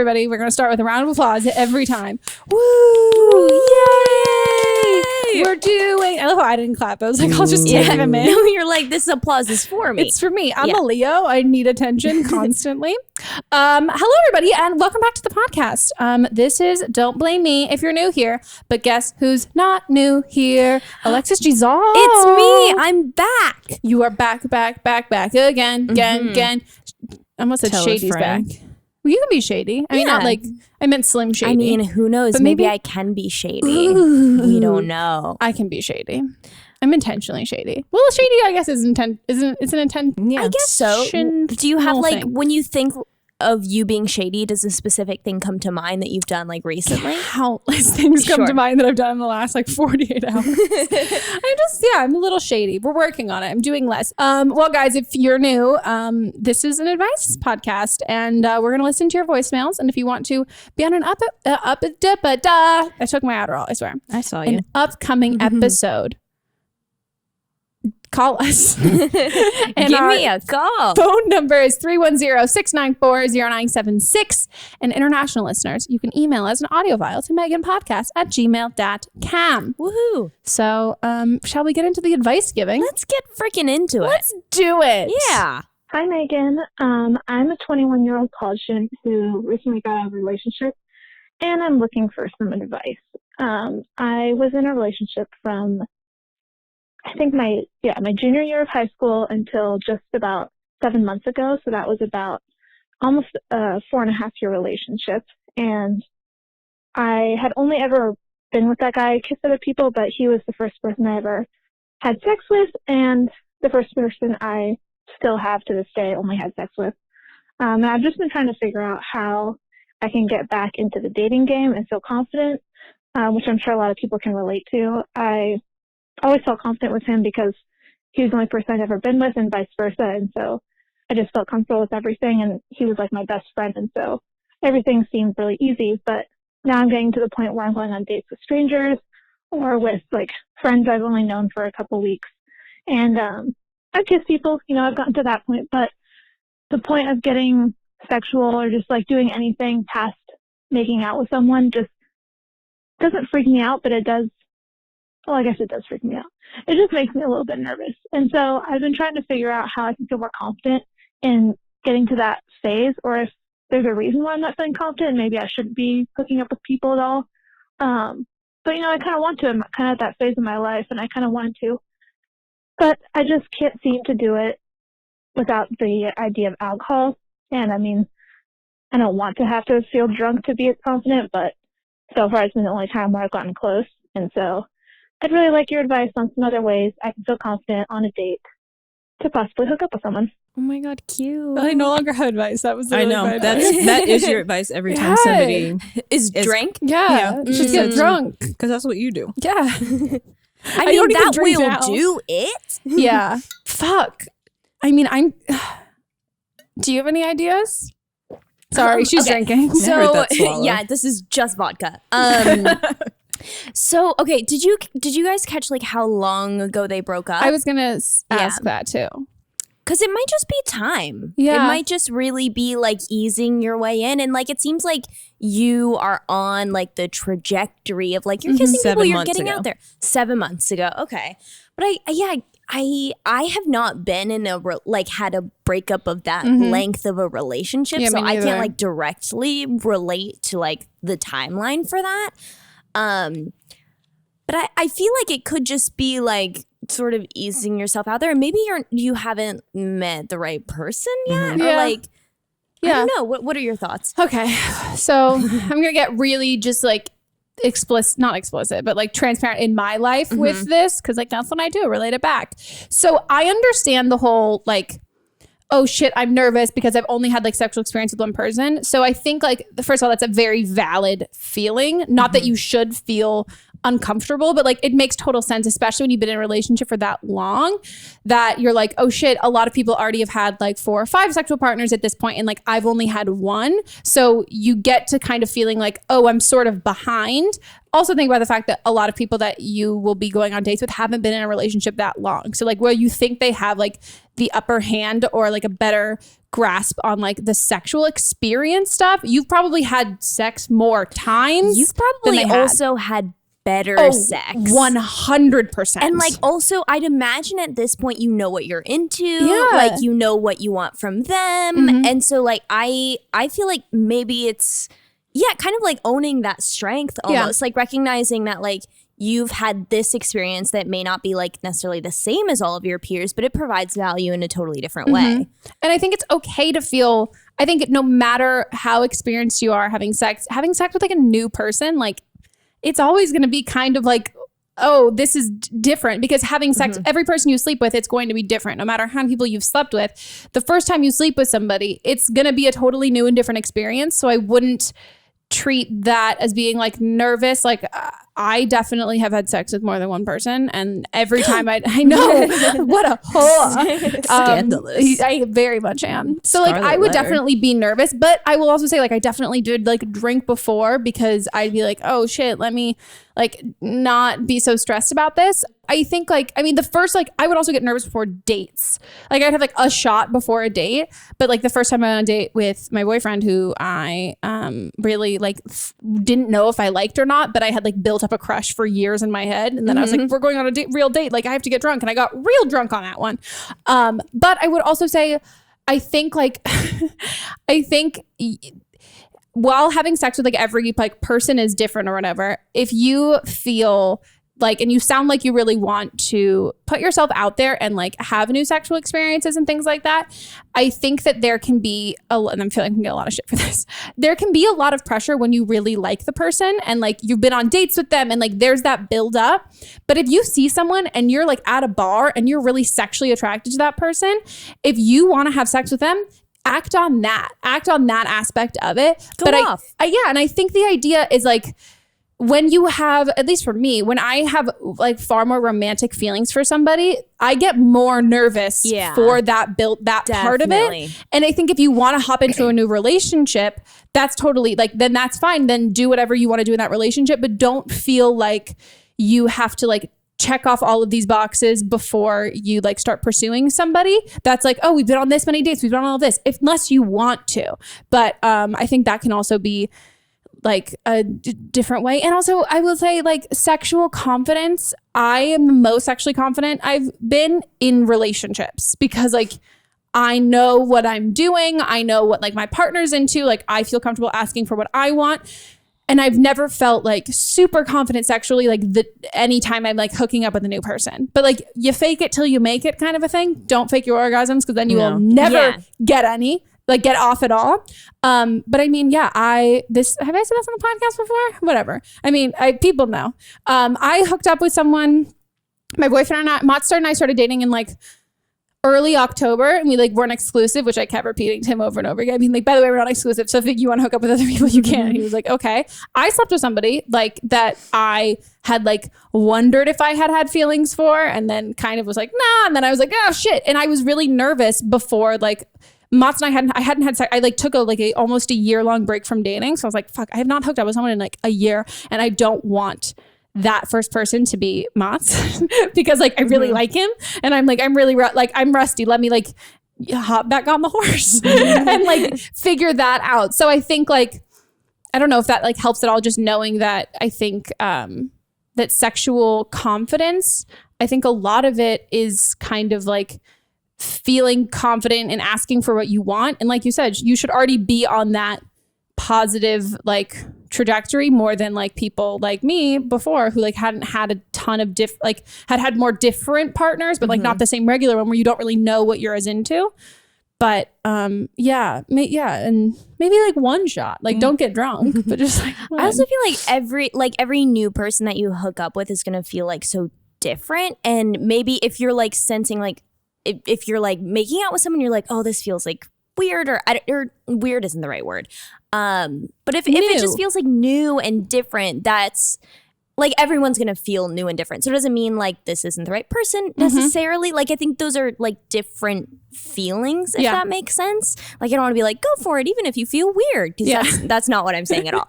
everybody. We're going to start with a round of applause every time. Woo! Yay! We're doing... I love how I didn't clap. I was like, I'll just take a minute. No, you're like, this applause is for me. It's for me. I'm a Leo. I need attention constantly. Hello, everybody, and welcome back to the podcast. This is Don't Blame Me if you're new here, but guess who's not new here? Alexis G. Zall. It's me. I'm back. You are back again. I almost said Shady's back. Well, you can be shady. I mean, not like, I meant Slim Shady. I mean, who knows? But maybe I can be shady. We don't know. I can be shady. I'm intentionally shady. Well, shady, I guess, is it's an intent. Yeah, I guess so. Do you have like, thing. when you think of you being shady, does a specific thing come to mind that you've done like recently? Countless things come to mind that I've done in the last like 48 hours. I'm a little shady. We're working on it. I'm doing less. Well, guys, if you're new, this is an advice podcast, and we're going to listen to your voicemails. And if you want to be on an I took my Adderall, I swear. I saw you. An upcoming episode. Call us. And give me a call. Phone number is 310-694-0976. And international listeners, you can email us an audio file to meghanpodcast@gmail.com. Woohoo. So, shall we get into the advice giving? Let's get freaking into it. Let's do it. Yeah. Hi, Meghan. I'm a 21-year-old college student who recently got out of a relationship, and I'm looking for some advice. I was in a relationship from, I think my junior year of high school until just about 7 months ago. So that was about almost a 4.5-year relationship. And I had only ever been with that guy. I kissed other people, but he was the first person I ever had sex with, and the first person I still have to this day only had sex with. And I've just been trying to figure out how I can get back into the dating game and feel confident, which I'm sure a lot of people can relate to. I always felt confident with him because he was the only person I'd ever been with, and vice versa. And so I just felt comfortable with everything, and he was like my best friend. And so everything seemed really easy. But now I'm getting to the point where I'm going on dates with strangers or with like friends I've only known for a couple weeks. And I've kissed people, I've gotten to that point. But the point of getting sexual or just like doing anything past making out with someone just doesn't freak me out, but it does. Well, I guess it does freak me out. It just makes me a little bit nervous. And so I've been trying to figure out how I can feel more confident in getting to that phase, or if there's a reason why I'm not feeling confident, maybe I shouldn't be hooking up with people at all. But, I kind of want to. I'm kind of at that phase of my life, and I kind of wanted to. But I just can't seem to do it without the idea of alcohol. And, I mean, I don't want to have to feel drunk to be as confident, but so far it's been the only time where I've gotten close. And so I'd really like your advice on some other ways I can feel confident on a date to possibly hook up with someone. Oh my God, cute. I no longer have advice. That was I know. That is your advice every time somebody is drank. Yeah. Just get drunk. Because that's what you do. Yeah. I mean, that will do it. Yeah. Fuck. I mean, do you have any ideas? Sorry, she's drinking. So yeah, this is just vodka. So, okay, did you guys catch like how long ago they broke up? I was gonna ask that too. Because it might just be time. Yeah. It might just really be like easing your way in. And like, it seems like you are on like the trajectory of like, you're kissing people, you're getting out there. 7 months ago. Okay. But I have not been in had a breakup of that length of a relationship. So I can't like directly relate to like the timeline for that. But I feel like it could just be like sort of easing yourself out there, and maybe you haven't met the right person yet, or like, I don't know. What are your thoughts? Okay, so I'm gonna get really just like not explicit, but like transparent in my life with this, because like that's what I do, relate it back. So I understand the whole like, oh shit, I'm nervous because I've only had like sexual experience with one person. So I think like, first of all, that's a very valid feeling. Not that you should feel uncomfortable, but like it makes total sense, especially when you've been in a relationship for that long, that you're like, oh shit, a lot of people already have had like 4 or 5 sexual partners at this point, and like I've only had one. So you get to kind of feeling like, oh, I'm sort of behind. Also think about the fact that a lot of people that you will be going on dates with haven't been in a relationship that long. So like where you think they have like the upper hand or like a better grasp on like the sexual experience stuff, you've probably had sex more times. You've probably also had better sex. 100%. And like also I'd imagine at this point you know what you're into, like you know what you want from them. And so like I feel like maybe it's kind of like owning that strength almost, like recognizing that like you've had this experience that may not be like necessarily the same as all of your peers, but it provides value in a totally different way. And I think it's okay to feel, I think no matter how experienced you are having sex with like a new person, like it's always going to be kind of like, oh, this is different, because having sex, every person you sleep with, it's going to be different. No matter how many people you've slept with, the first time you sleep with somebody, it's going to be a totally new and different experience. So I wouldn't treat that as being like nervous. Like I definitely have had sex with more than one person, and every time I know what a whore. Scandalous. I very much am. So like I would definitely be nervous, but I will also say like I definitely did like drink before, because I'd be like, oh shit, let me like not be so stressed about this. I think like, I mean, the first, like I would also get nervous before dates. Like I'd have like a shot before a date, but like the first time I went on a date with my boyfriend, who I really like didn't know if I liked or not, but I had like built up a crush for years in my head. And then I was like, we're going on a real date. Like I have to get drunk. And I got real drunk on that one. But I would also say, I think like, while having sex with like every like person is different or whatever, if you feel like, and you sound like you really want to put yourself out there and like have new sexual experiences and things like that, I think that there can be and I'm feeling I can get a lot of shit for this. There can be a lot of pressure when you really like the person and like you've been on dates with them and like there's that build up. But if you see someone and you're like at a bar and you're really sexually attracted to that person, if you want to have sex with them, act on that aspect of it. Go off. And I think the idea is like, when you have, at least for me, when I have like far more romantic feelings for somebody, I get more nervous for that part of it. And I think if you want to hop into a new relationship, that's totally like, then that's fine. Then do whatever you want to do in that relationship, but don't feel like you have to like check off all of these boxes before you like start pursuing somebody. That's like, oh, we've been on this many dates, we've done all of this, unless you want to. But I think that can also be like a different way. And also I will say like sexual confidence, I am the most sexually confident I've been in relationships, because like I know what I'm doing. I know what like my partner's into. Like I feel comfortable asking for what I want. And I've never felt like super confident sexually, like anytime I'm like hooking up with a new person. But like you fake it till you make it kind of a thing. Don't fake your orgasms, because then you will never get any. Like get off at all. But I mean, have I said this on the podcast before? Whatever. I mean, people know. I hooked up with someone, my boyfriend and I, Monster and I started dating in like early October, and we like weren't exclusive, which I kept repeating to him over and over again. I mean, like, by the way, we're not exclusive. So if you want to hook up with other people, you can. And he was like, okay. I slept with somebody like that I had like wondered if I had feelings for, and then kind of was like, nah. And then I was like, oh shit. And I was really nervous before like Mats and I hadn't had sex. I like took almost a year-long break from dating. So I was like, fuck, I have not hooked up with someone in like a year, and I don't want that first person to be Mats because like I really like him, and I'm like, I'm really I'm rusty. Let me like hop back on the horse and like figure that out. So I think like, I don't know if that like helps at all, just knowing that I think that sexual confidence, I think a lot of it is kind of like feeling confident in asking for what you want. And like you said, you should already be on that positive like trajectory more than like people like me before who like hadn't had a ton of had more different partners, but like not the same regular one where you don't really know what you're as into. But and maybe like one shot, like don't get drunk, but just like one. I also feel like every new person that you hook up with is gonna feel like so different. And maybe if you're like sensing like if you're like making out with someone, you're like, oh, this feels like weird, or weird isn't the right word. But if it just feels like new and different, that's like everyone's going to feel new and different. So it doesn't mean like this isn't the right person necessarily. Like I think those are like different feelings, if that makes sense. Like I don't want to be like, go for it, even if you feel weird. Because that's not what I'm saying at all.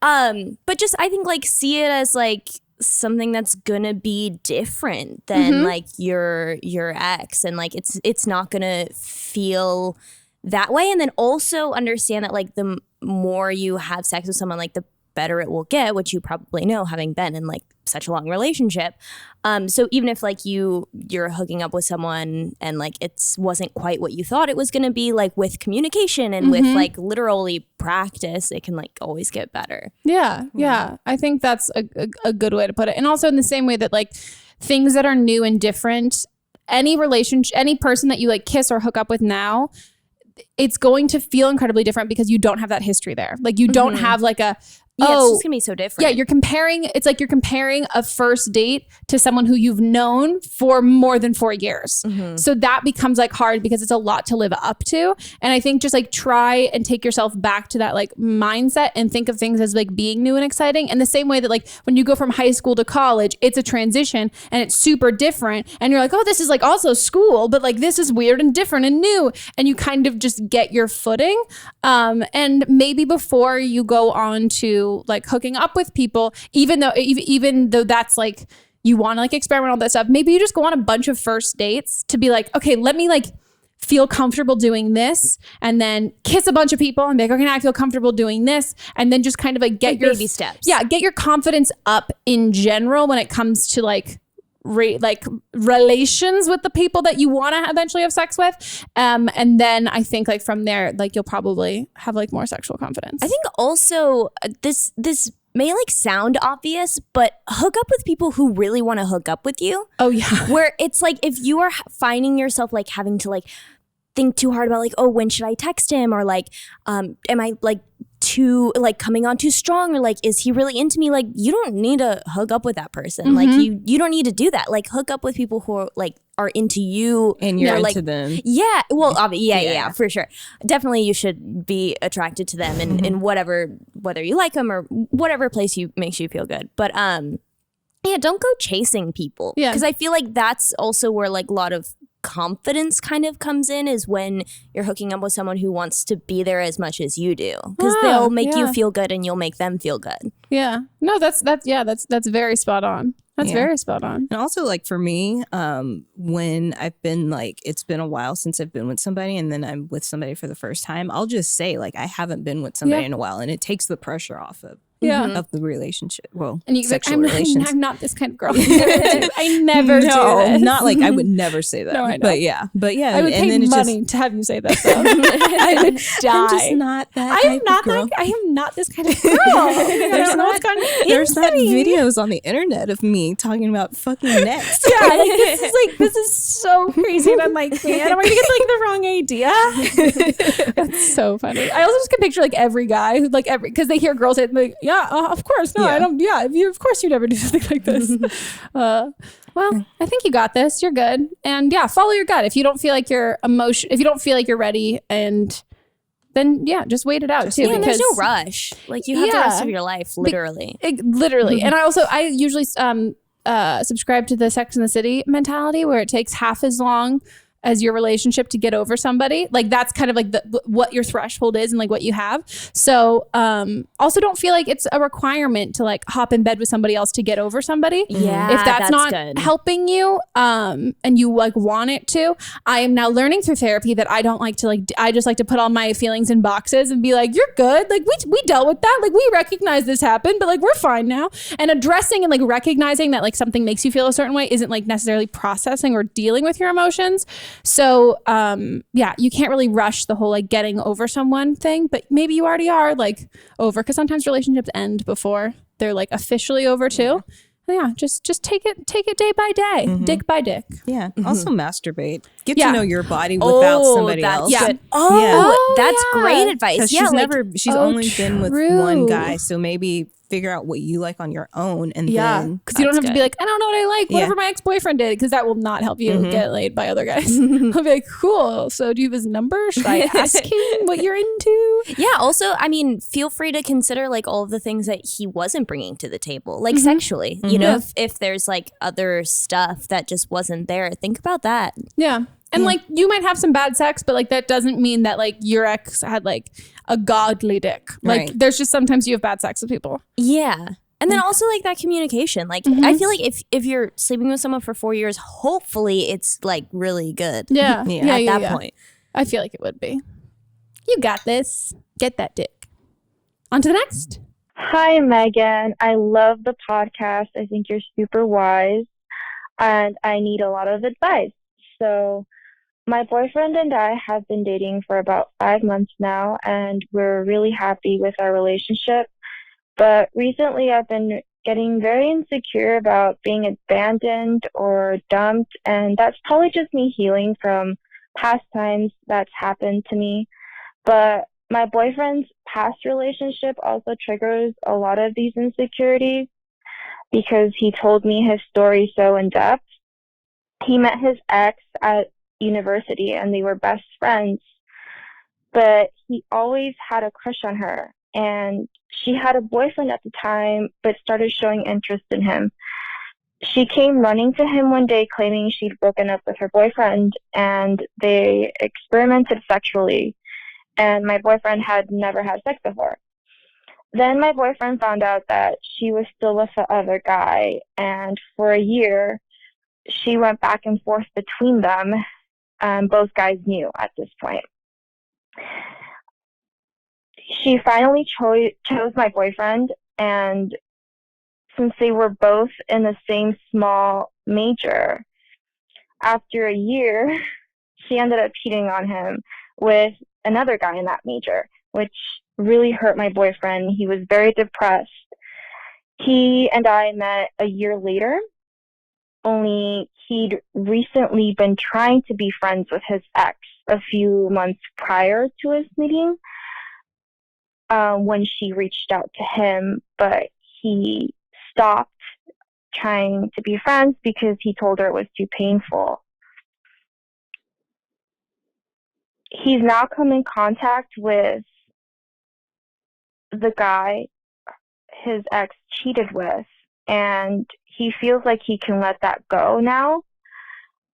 But just, I think like see it as like something that's going to be different than like your ex. And like, it's not going to feel that way. And then also understand that like the more you have sex with someone, like the better it will get, which you probably know having been in like such a long relationship. So even if like you're hooking up with someone and like it wasn't quite what you thought it was going to be, like with communication and with like literally practice, it can like always get better. Yeah. I think that's a good way to put it. And also in the same way that like things that are new and different, any relationship, any person that you like kiss or hook up with now, it's going to feel incredibly different because you don't have that history there. Like you don't have like a, it's just gonna be so different. Yeah, it's like you're comparing a first date to someone who you've known for more than 4 years. So that becomes like hard because it's a lot to live up to. And I think just like try and take yourself back to that like mindset and think of things as like being new and exciting. And the same way that like when you go from high school to college, it's a transition and it's super different. And you're like, oh, this is like also school, but like this is weird and different and new. And you kind of just get your footing. And maybe before you go on to like hooking up with people, even though that's like you want to like experiment all that stuff, maybe you just go on a bunch of first dates to be like, okay, let me like feel comfortable doing this, and then kiss a bunch of people and be like, okay, now I feel comfortable doing this, and then just kind of like get like your baby steps. Get your confidence up in general when it comes to like relations with the people that you want to eventually have sex with, and then I think like from there like you'll probably have like more sexual confidence. I think also this may like sound obvious, but hook up with people who really want to hook up with you. Oh yeah. Where it's like if you are finding yourself like having to like think too hard about like, oh, when should I text him, or like am I like too like coming on too strong, or like is he really into me? Like you don't need to hook up with that person. Like you don't need to do that. Like hook up with people who are into you and you're like, into them. Yeah, well, yeah, for sure. Definitely, you should be attracted to them in whatever, whether you like them or whatever place makes you feel good. But yeah, don't go chasing people. Yeah, because I feel like that's also where like a lot of confidence kind of comes in, is when you're hooking up with someone who wants to be there as much as you do, because they'll make you feel good and you'll make them feel good. Yeah, no, that's very spot on. That's very spot on. And also like for me, when I've been like, it's been a while since I've been with somebody and then I'm with somebody for the first time, I'll just say like, I haven't been with somebody in a while, and it takes the pressure off of the relationship. Well, and sexual relations. I'm not this kind of girl. I never do this. Not like I would never say that. No, I know. But yeah. I would pay money to have you say that. Though. I would die. I'm just not that. I am not this kind of girl. There's not videos on the internet of me talking about fucking necks. Yeah, like this is so crazy, and I'm like, man, am I gonna get like the wrong idea? That's so funny. I also just can picture like every guy who like because they hear girls say like, of course, no, I don't. Yeah, of course you never do something like this. Well, I think you got this. You're good, and follow your gut. If you don't feel like if you don't feel like you're ready, and then just wait it out too. Yeah, because there's no rush. Like you have the rest of your life, literally. Literally, and I usually subscribe to the Sex and the City mentality, where it takes half as long as your relationship to get over somebody. Like that's kind of like what your threshold is and like what you have. So also don't feel like it's a requirement to like hop in bed with somebody else to get over somebody. Yeah, if that's not good. Helping you and you like want it to. I am now learning through therapy that I don't like to like, I just like to put all my feelings in boxes and be like, you're good. Like we dealt with that. Like we recognize this happened, but like we're fine now. And addressing and like recognizing that like something makes you feel a certain way isn't like necessarily processing or dealing with your emotions. So you can't really rush the whole like getting over someone thing, but maybe you already are like over, because sometimes relationships end before they're like officially over too. Yeah, just take it day by day, dick by dick. Yeah. Also masturbate. Get to know your body without somebody else. Yeah. That's great advice. Yeah, she's only been with one guy, so maybe figure out what you like on your own. And then because you don't have to be like, I don't know what I like, whatever my ex-boyfriend did, because that will not help you get laid by other guys. I'll be like, cool, so do you have his number? Should I ask him what you're into? Yeah, also, I mean, feel free to consider like all of the things that he wasn't bringing to the table, like sexually, you know, if there's like other stuff that just wasn't there, think about that. Yeah. And like you might have some bad sex, but like that doesn't mean that like your ex had like a godly dick. Like there's just sometimes you have bad sex with people. Yeah. And then also like that communication. Like I feel like if you're sleeping with someone for 4 years, hopefully it's like really good. Yeah. At that point. I feel like it would be. You got this. Get that dick. On to the next. Hi, Meghan. I love the podcast. I think you're super wise and I need a lot of advice. So my boyfriend and I have been dating for about 5 months now, and we're really happy with our relationship. But recently I've been getting very insecure about being abandoned or dumped, and that's probably just me healing from past times that's happened to me. But my boyfriend's past relationship also triggers a lot of these insecurities because he told me his story so in depth. He met his ex at university and they were best friends, but he always had a crush on her, and she had a boyfriend at the time but started showing interest in him. She came running to him one day claiming she'd broken up with her boyfriend, and they experimented sexually, and my boyfriend had never had sex before. Then my boyfriend found out that she was still with the other guy, and for a year she went back and forth between them. Both guys knew at this point. She finally chose my boyfriend, and since they were both in the same small major, after a year, she ended up cheating on him with another guy in that major, which really hurt my boyfriend. He was very depressed. He and I met a year later, only he'd recently been trying to be friends with his ex a few months prior to us meeting when she reached out to him, but he stopped trying to be friends because he told her it was too painful. He's now come in contact with the guy his ex cheated with, and he feels like he can let that go now.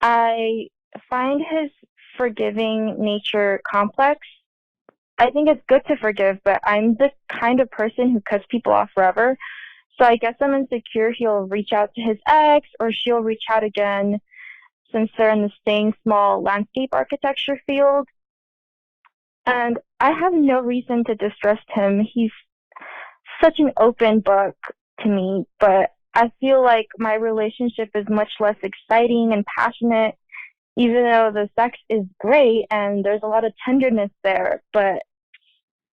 I find his forgiving nature complex. I think it's good to forgive, but I'm the kind of person who cuts people off forever. So I guess I'm insecure he'll reach out to his ex, or she'll reach out again since they're in the same small landscape architecture field. And I have no reason to distrust him. He's such an open book to me, but I feel like my relationship is much less exciting and passionate, even though the sex is great and there's a lot of tenderness there, but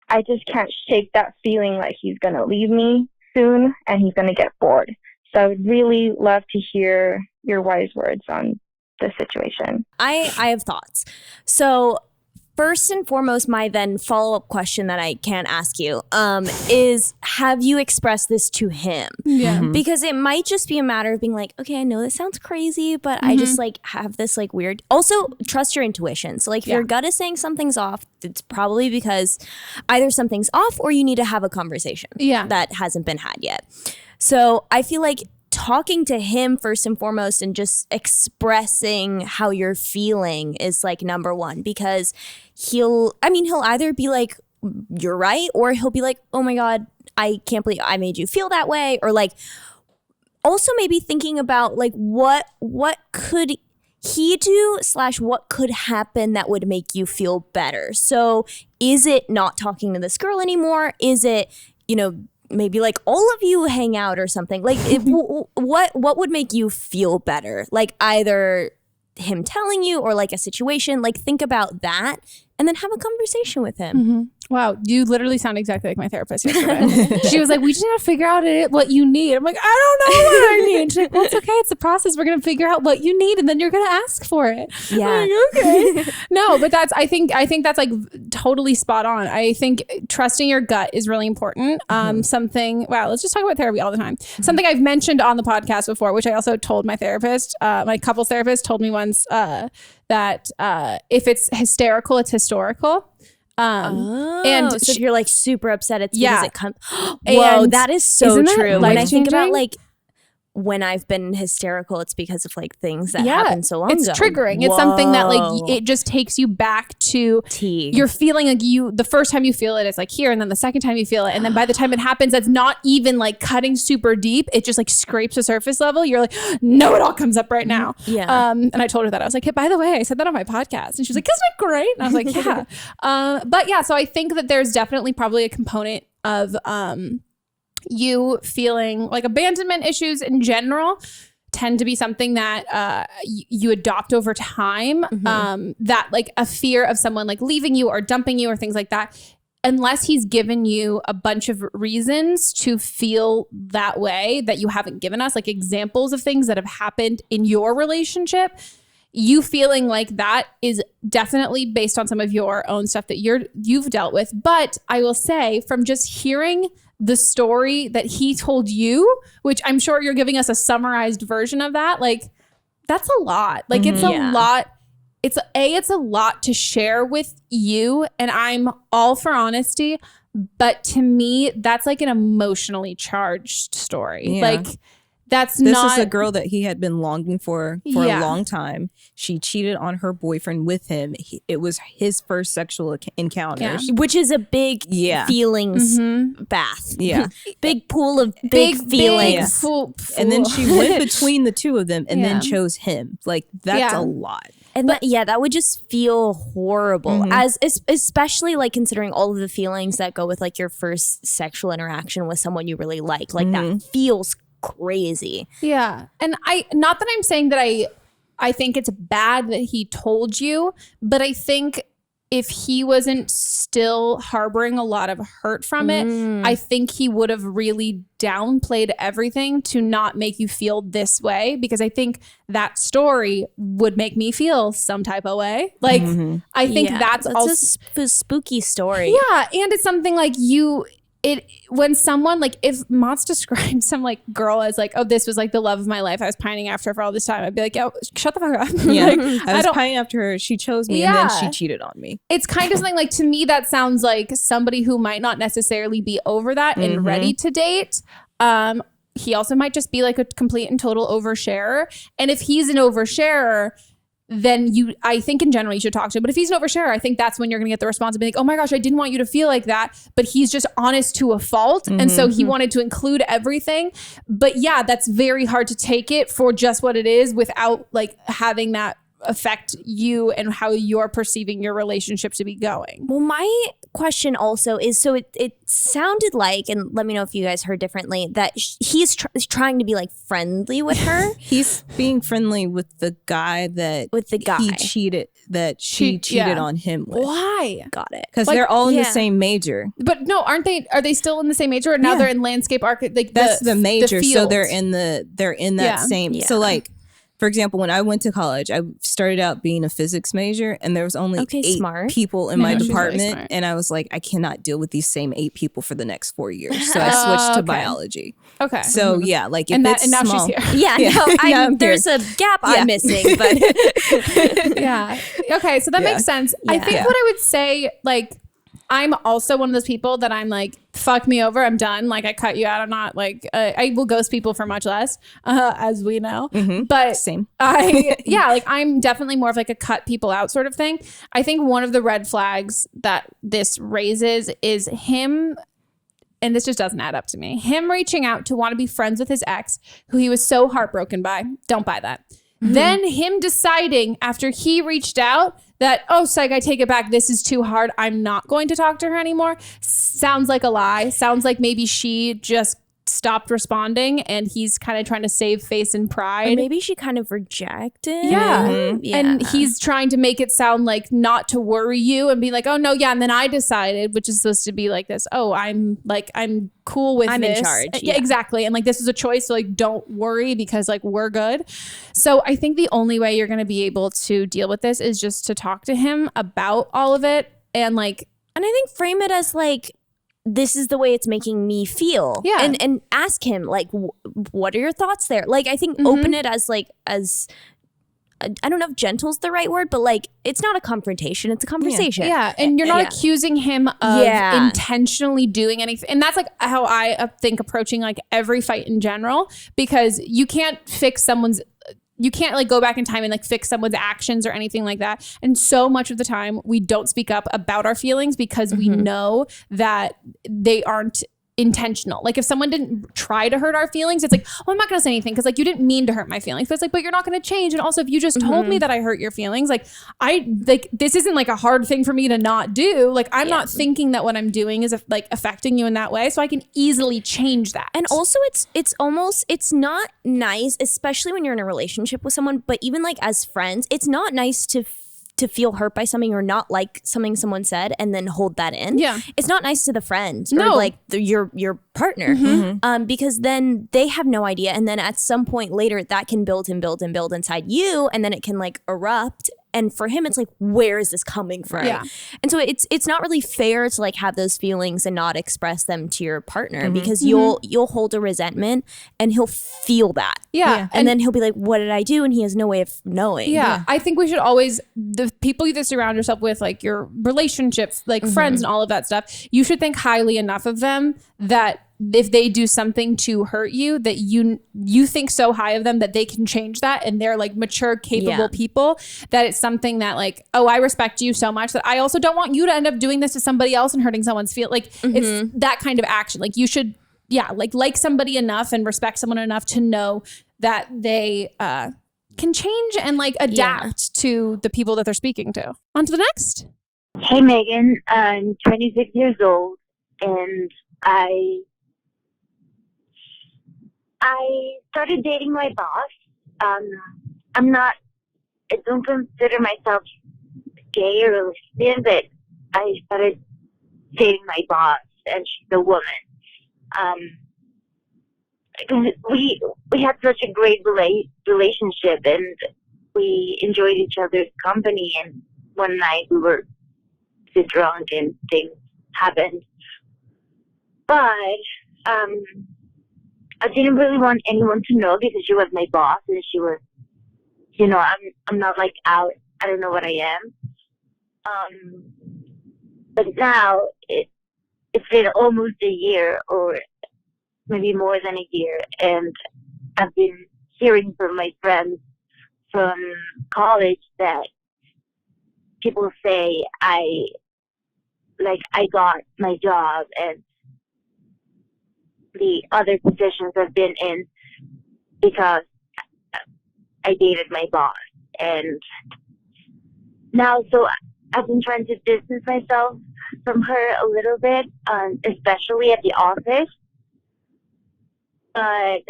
I just can't shake that feeling like he's going to leave me soon and he's going to get bored. So I would really love to hear your wise words on this situation. I have thoughts. So first and foremost, my then follow-up question that I can ask you is, have you expressed this to him? Yeah. Because it might just be a matter of being like, okay, I know this sounds crazy, but I just like have this like weird. Also, trust your intuition. So like if your gut is saying something's off, it's probably because either something's off or you need to have a conversation that hasn't been had yet. So I feel like talking to him first and foremost and just expressing how you're feeling is like number one, because he'll either be like, you're right, or he'll be like, oh my God, I can't believe I made you feel that way. Or like also maybe thinking about like what could he do / what could happen that would make you feel better. So is it not talking to this girl anymore? Is it, maybe like all of you hang out or something? Like what would make you feel better? Like either him telling you or like a situation. Like think about that and then have a conversation with him. Mm-hmm. Wow, you literally sound exactly like my therapist yesterday. She was like, we just gotta figure out what you need. I'm like, I don't know what I need. She's like, well, it's okay. It's the process. We're gonna figure out what you need, and then you're gonna ask for it. Yeah. I'm like, okay. No, but I think that's like totally spot on. I think trusting your gut is really important. Let's just talk about therapy all the time. Something I've mentioned on the podcast before, which I also told my therapist, my couples therapist told me once that if it's hysterical, it's historical. And so if you're like super upset, it's because it comes. Whoa, that is so true. When I think about life-changing? when I've been hysterical, it's because of like things that happened so long ago. It's triggering. It's something that like it just takes you back to you're feeling like the first time you feel it, it's like here, and then the second time you feel it, and then by the time it happens, that's not even like cutting super deep. It just like scrapes the surface level. You're like, no, it all comes up right now. Yeah. And I told her that. I was like, hey, by the way, I said that on my podcast, and she was like, isn't it great? And I was like, yeah. But yeah, so I think that there's definitely probably a component of you feeling like abandonment issues in general tend to be something that you adopt over time. That like a fear of someone like leaving you or dumping you or things like that, unless he's given you a bunch of reasons to feel that way that you haven't given us, like examples of things that have happened in your relationship. You feeling like that is definitely based on some of your own stuff that you've dealt with. But I will say, from just hearing the story that he told you, which I'm sure you're giving us a summarized version of that, like that's a lot. Like it's a lot. It's a lot to share with you, and I'm all for honesty. But to me, that's like an emotionally charged story. Yeah. Like this is a girl that he had been longing for a long time. She cheated on her boyfriend with him. It was his first sexual encounter, which is a big feelings bath. Yeah, big pool of big feelings. Pool. And then she went between the two of them and then chose him. Like that's a lot. And that would just feel horrible, especially like considering all of the feelings that go with like your first sexual interaction with someone you really like. Like that feels crazy. Yeah. And not that I'm saying that I think it's bad that he told you, but I think if he wasn't still harboring a lot of hurt from it, I think he would have really downplayed everything to not make you feel this way, because I think that story would make me feel some type of way. Like I think that's also a spooky story. Yeah. And it's something like when someone like, if Mott's described some like girl as like, oh, this was like the love of my life, I was pining after her for all this time, I'd be like, yo, shut the fuck up. Yeah. Like, I was pining after her, she chose me, and then she cheated on me. It's kind of something like, to me, that sounds like somebody who might not necessarily be over that and ready to date. He also might just be like a complete and total oversharer. And if he's an oversharer, then I think in general you should talk to him. But if he's an oversharer, I think that's when you're going to get the response of being like, oh my gosh, I didn't want you to feel like that. But he's just honest to a fault. And so he wanted to include everything. But yeah, that's very hard to take it for just what it is without like having that affect you and how you're perceiving your relationship to be going. Well, my question also is, so it sounded like, and let me know if you guys heard differently, that he's trying to be like friendly with her. He's being friendly with the guy he cheated, that she cheated on him with. Why? Got it. Because they're all in the same major. But no, are they still in the same major? Or now they're in landscape like that's the major. So they're in that same. Yeah. So like, for example, when I went to college, I started out being a physics major, and there was only 8 people in my department. Really, and I was like, I cannot deal with these same 8 people for the next 4 years. So I switched to biology. Okay. So yeah, like if and it's now small, she's here. Yeah, no, there's a gap I'm missing, but yeah. Okay, so that makes sense. I think what I would say, like, I'm also one of those people that I'm like, fuck me over, I'm done. Like, I cut you out. I'm not like, I will ghost people for much less, as we know. But same. Like I'm definitely more of like a cut people out sort of thing. I think one of the red flags that this raises is him, and this just doesn't add up to me, him reaching out to want to be friends with his ex, who he was so heartbroken by. Don't buy that. Then him deciding after he reached out that, oh, psych, I take it back. This is too hard. I'm not going to talk to her anymore. Sounds like a lie. Sounds like maybe she just stopped responding and he's kind of trying to save face and pride. Or maybe she kind of rejected. Yeah. Mm-hmm. Yeah. And he's trying to make it sound like not to worry you and be like, oh no, yeah. And then I decided, which is supposed to be like this, oh, I'm cool with I'm this. in charge. Yeah, exactly. And like, this is a choice. So like, don't worry because like, we're good. So I think the only way you're going to be able to deal with this is just to talk to him about all of it. And like, and I think frame it as like, this is the way it's making me feel. Yeah. And ask him like, what are your thoughts there? Like, I think open it as I don't know if gentle's the right word, but like, it's not a confrontation. It's a conversation. Yeah. And you're not accusing him of intentionally doing anything. And that's like how I think approaching like every fight in general, because you can't like go back in time and like fix someone's actions or anything like that. And so much of the time we don't speak up about our feelings because we know that they aren't intentional. Like if someone didn't try to hurt our feelings, it's like, oh, I'm not going to say anything because like you didn't mean to hurt my feelings. But it's like, but you're not going to change. And also if you just told me that I hurt your feelings, like this isn't like a hard thing for me to not do. Like I'm not thinking that what I'm doing is like affecting you in that way. So I can easily change that. And also it's not nice, especially when you're in a relationship with someone, but even like as friends, it's not nice to feel hurt by something or not like something someone said and then hold that in. Yeah. It's not nice to the friend or like your partner because then they have no idea. And then at some point later that can build and build and build inside you. And then it can like erupt. And for him, it's like, where is this coming from? Yeah. And so it's not really fair to like have those feelings and not express them to your partner because you'll hold a resentment and he'll feel that. Yeah. And then he'll be like, what did I do? And he has no way of knowing. Yeah. I think we should always, the people you surround yourself with, like your relationships, like friends and all of that stuff, you should think highly enough of them that if they do something to hurt you, that you think so high of them that they can change that and they're like mature, capable people, that it's something that like, oh, I respect you so much that I also don't want you to end up doing this to somebody else and hurting someone's feel. Like it's that kind of action. Like you should, like somebody enough and respect someone enough to know that they can change and like adapt to the people that they're speaking to. On to the next. Hey, Meghan. I'm 26 years old and I started dating my boss. I don't consider myself gay or lesbian, but I started dating my boss, and she's a woman. We had such a great relationship, and we enjoyed each other's company. And one night we were too drunk, and things happened. But I didn't really want anyone to know because she was my boss and she was, I'm not like out. I don't know what I am. But now it's been almost a year or maybe more than a year. And I've been hearing from my friends from college that people say I got my job and the other positions I've been in because I dated my boss. And now, so I've been trying to distance myself from her a little bit, especially at the office. But I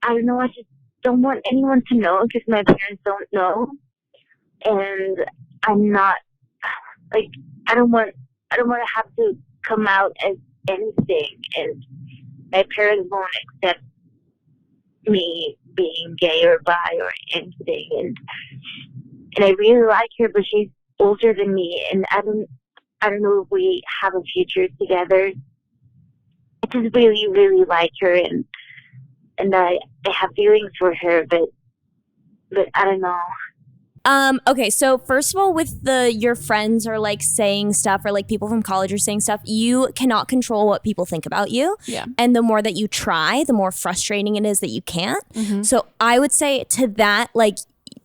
don't know, I just don't want anyone to know because my parents don't know. And I'm not, like, I don't want to have to come out as anything, and my parents won't accept me being gay or bi or anything. And I really like her, but she's older than me, and I don't know if we have a future together. I just really, really like her, and I have feelings for her, but I don't know. Okay, so first of all, with your friends are like saying stuff, or like people from college are saying stuff, you cannot control what people think about you. Yeah. And the more that you try, the more frustrating it is that you can't. So I would say to that, like,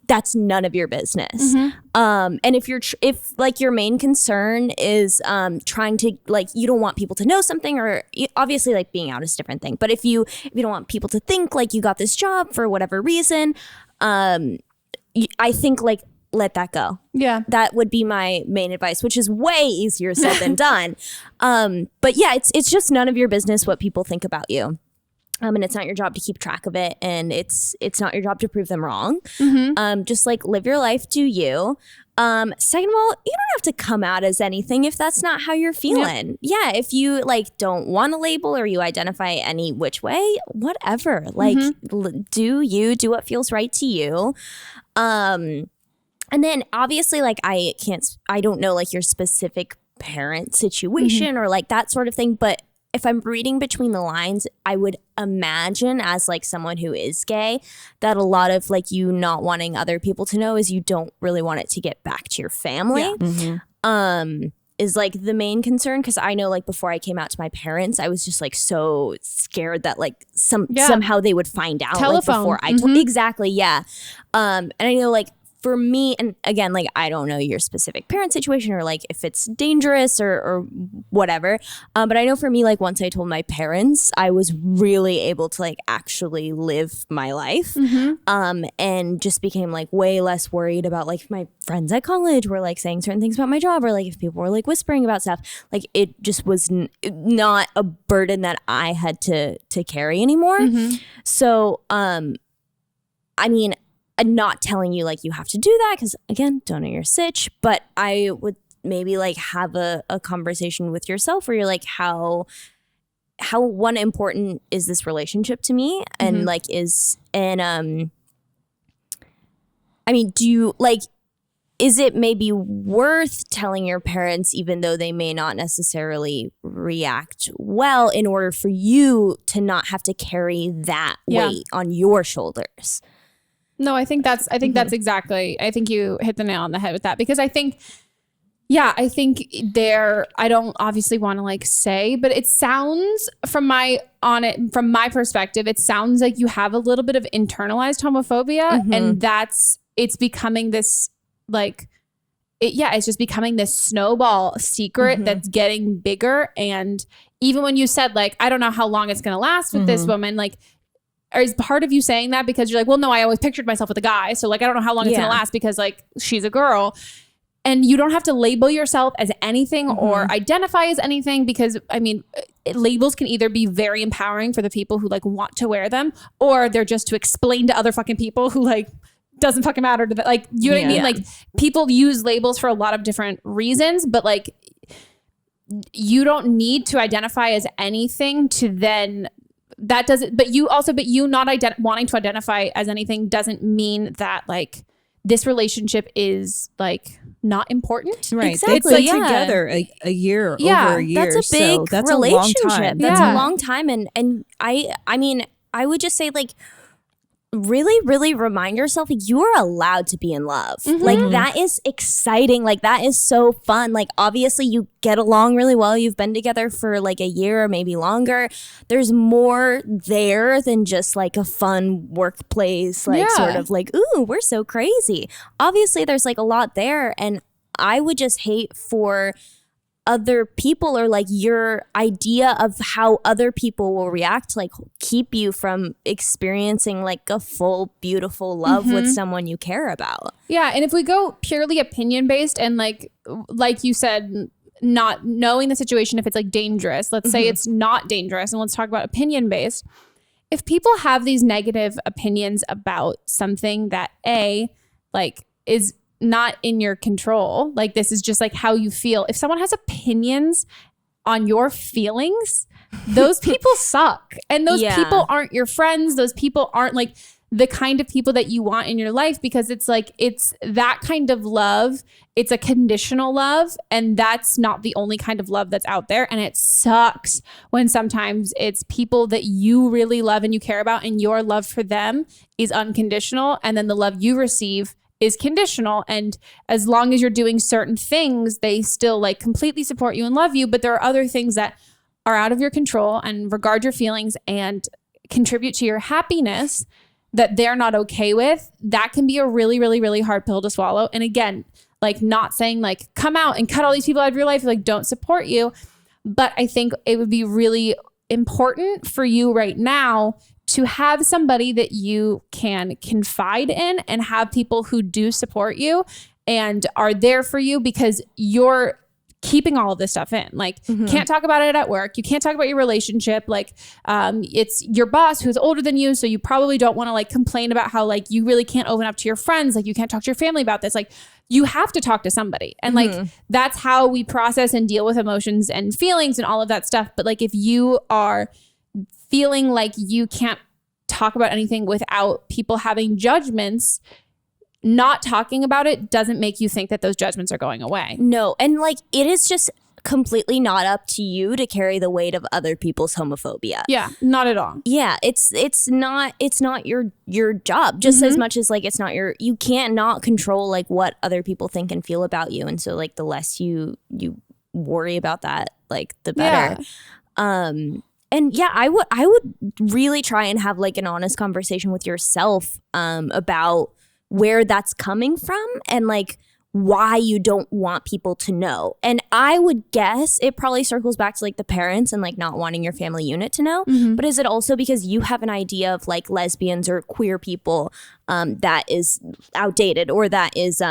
that's none of your business. And if like your main concern is trying to, like, you don't want people to know something, or obviously like being out is a different thing, but if you don't want people to think like you got this job for whatever reason, I think like let that go. Yeah. That would be my main advice, which is way easier said than done. But yeah, it's just none of your business what people think about you. And it's not your job to keep track of it, and it's not your job to prove them wrong. Just like live your life, do you. Second of all, you don't have to come out as anything if that's not how you're feeling. Yeah, if you like don't want a label or you identify any which way, whatever. Like do what feels right to you. And then obviously like I don't know like your specific parent situation or like that sort of thing, but if I'm reading between the lines, I would imagine as like someone who is gay that a lot of like you not wanting other people to know is you don't really want it to get back to your family. Is like the main concern, because I know like before I came out to my parents, I was just like so scared that like somehow they would find out like before I told. Exactly, yeah. And I know like for me, and again, like I don't know your specific parent situation or like if it's dangerous or whatever. But I know for me, like once I told my parents, I was really able to like actually live my life. And just became like way less worried about like my friends at college were like saying certain things about my job, or like if people were like whispering about stuff, like it just was not a burden that I had to carry anymore. So, I mean, I'm not telling you like you have to do that, because again, don't know your sitch, but I would maybe like have a conversation with yourself where you're like, how one important is this relationship to me, and like I mean, do you like, is it maybe worth telling your parents even though they may not necessarily react well, in order for you to not have to carry that weight on your shoulders? No, I think that's exactly, I think you hit the nail on the head with that, because I think I don't obviously want to like say, but it sounds from my perspective, it sounds like you have a little bit of internalized homophobia, and it's becoming this like, it's just becoming this snowball secret that's getting bigger. And even when you said like, I don't know how long it's going to last with this woman, like, or is part of you saying that because you're like, well, no, I always pictured myself with a guy. So like, I don't know how long it's going to last because like she's a girl. And you don't have to label yourself as anything or identify as anything, because I mean, labels can either be very empowering for the people who like want to wear them, or they're just to explain to other fucking people who like doesn't fucking matter to them. Like, you know what I mean? Like people use labels for a lot of different reasons, but like you don't need to identify as anything to then that doesn't, but you not wanting to identify as anything doesn't mean that like this relationship is like not important. Right. Exactly. It's like together a year, over a year. That's a big that's relationship. A long time. That's a long time. And I mean, I would just say like, really, really remind yourself like you are allowed to be in love. Like that is exciting. Like that is so fun. Like obviously you get along really well. You've been together for like a year or maybe longer. There's more there than just like a fun workplace, like sort of like, ooh, we're so crazy. Obviously there's like a lot there. And I would just hate for other people, or like your idea of how other people will react, like keep you from experiencing like a full beautiful love with someone you care about. Yeah. And if we go purely opinion based and like you said, not knowing the situation, if it's like dangerous, let's say it's not dangerous, and let's talk about opinion based. If people have these negative opinions about something that like is not in your control, like this is just like how you feel. If someone has opinions on your feelings, those people suck. And those people aren't your friends. Those people aren't like the kind of people that you want in your life, because it's like, it's that kind of love. It's a conditional love. And that's not the only kind of love that's out there. And it sucks when sometimes it's people that you really love and you care about, and your love for them is unconditional. And then the love you receive is conditional, and as long as you're doing certain things, they still like completely support you and love you. But there are other things that are out of your control and regard your feelings and contribute to your happiness that they're not okay with. That can be a really, really, really hard pill to swallow. And again, like not saying like come out and cut all these people out of your life, like don't support you, but I think it would be really important for you right now to have somebody that you can confide in, and have people who do support you and are there for you, because your keeping all of this stuff in. Like, can't talk about it at work. You can't talk about your relationship. Like, it's your boss who's older than you. So you probably don't want to like complain about how like you really can't open up to your friends. Like, you can't talk to your family about this. Like, you have to talk to somebody. And like, that's how we process and deal with emotions and feelings and all of that stuff. But like, if you are feeling like you can't talk about anything without people having judgments, not talking about it doesn't make you think that those judgments are going away. No. And like, it is just completely not up to you to carry the weight of other people's homophobia. Yeah, not at all. Yeah, it's not your job, just as much as like it's not you can't not control like what other people think and feel about you. And so like the less you worry about that, like the better. Yeah. And yeah, I would really try and have like an honest conversation with yourself about where that's coming from and like why you don't want people to know. And I would guess it probably circles back to like the parents and like not wanting your family unit to know. But is it also because you have an idea of like lesbians or queer people that is outdated or that is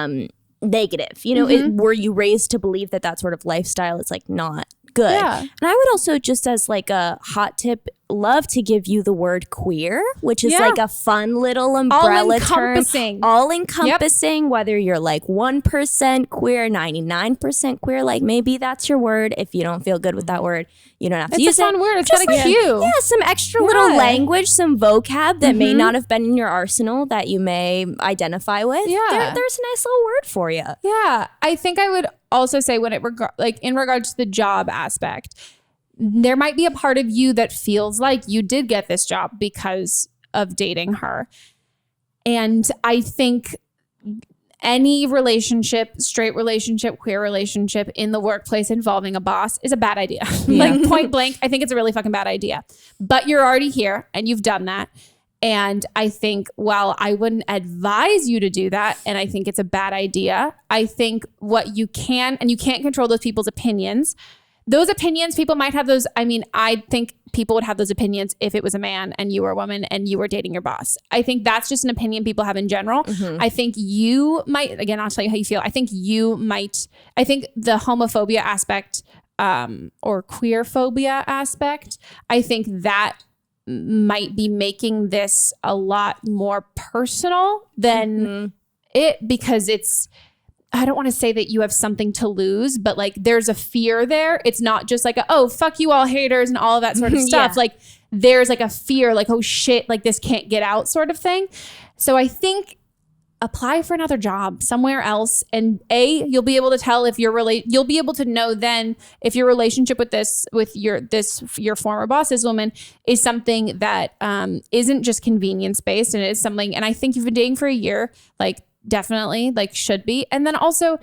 negative? You know, were you raised to believe that that sort of lifestyle is like not good? Yeah. And I would also, just as like a hot tip, love to give you the word queer, which is like a fun little umbrella term, all encompassing, whether you're like 1% queer, 99% queer, like maybe that's your word. If you don't feel good with that word, you don't have to use it. It's a fun word. It's got a cue. Yeah, some extra little language, some vocab that may not have been in your arsenal that you may identify with. Yeah. There's a nice little word for you. Yeah. I think I would also say when in regards to the job aspect, there might be a part of you that feels like you did get this job because of dating her. And I think any relationship, straight relationship, queer relationship in the workplace involving a boss is a bad idea. Like point blank, I think it's a really fucking bad idea. But you're already here and you've done that. And I think while I wouldn't advise you to do that, and I think it's a bad idea, I think what you can, and you can't control those people's opinions. Those opinions, people might have those. I mean, I think people would have those opinions if it was a man and you were a woman and you were dating your boss. I think that's just an opinion people have in general. I think you might, again, I'll tell you how you feel. I think the homophobia aspect or queer phobia aspect, I think that might be making this a lot more personal than it, because it's, I don't want to say that you have something to lose, but like there's a fear there. It's not just like, oh, fuck you all haters and all of that sort of stuff. Like there's like a fear, like, oh shit, like this can't get out sort of thing. So I think apply for another job somewhere else. And you'll be able to tell if you'll be able to know then if your relationship with your former boss, this woman, is something that isn't just convenience based, and it is something, and I think you've been dating for a year, like definitely like should be. And then also,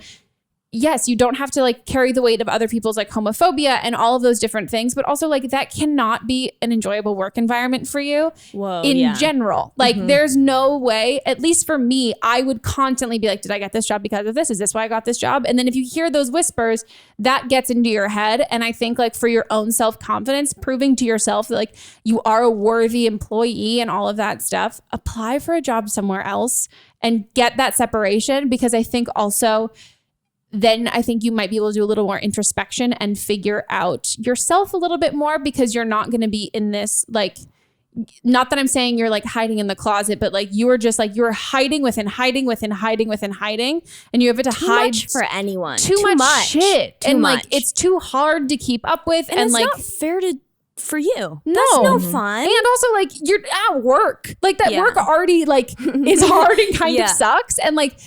yes, you don't have to like carry the weight of other people's like homophobia and all of those different things, but also like that cannot be an enjoyable work environment for you in general. Like there's no way, at least for me, I would constantly be like, did I get this job because of this? Is this why I got this job? And then if you hear those whispers, that gets into your head. And I think like for your own self-confidence, proving to yourself that like you are a worthy employee and all of that stuff, apply for a job somewhere else and get that separation, because I think also then I think you might be able to do a little more introspection and figure out yourself a little bit more, because you're not going to be in this, like, not that I'm saying you're like hiding in the closet, but like you were just like, you were hiding within hiding, and you have to hide much for anyone. Too much shit. And like, it's too hard to keep up with. And it's like not fair for you. That's no fun. And also like you're at work, like that work already like is hard and kind of sucks. And like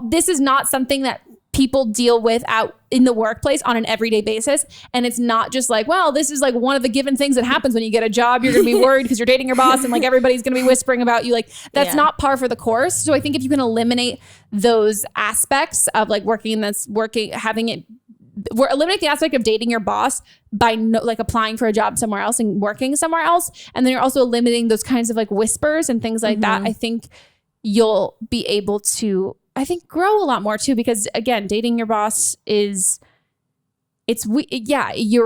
this is not something that people deal with out in the workplace on an everyday basis. And it's not just like, well, this is like one of the given things that happens when you get a job. You're going to be worried because you're dating your boss and like everybody's going to be whispering about you. Like that's not par for the course. So I think if you can eliminate those aspects of like eliminate the aspect of dating your boss by like applying for a job somewhere else and working somewhere else. And then you're also eliminating those kinds of like whispers and things like that. I think you'll be able to, grow a lot more too, because again, dating your boss you're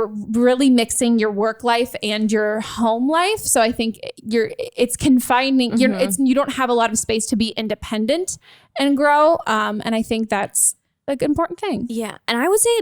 really mixing your work life and your home life. So I think it's confining, you don't have a lot of space to be independent and grow. And I think that's like important thing. Yeah. And I would say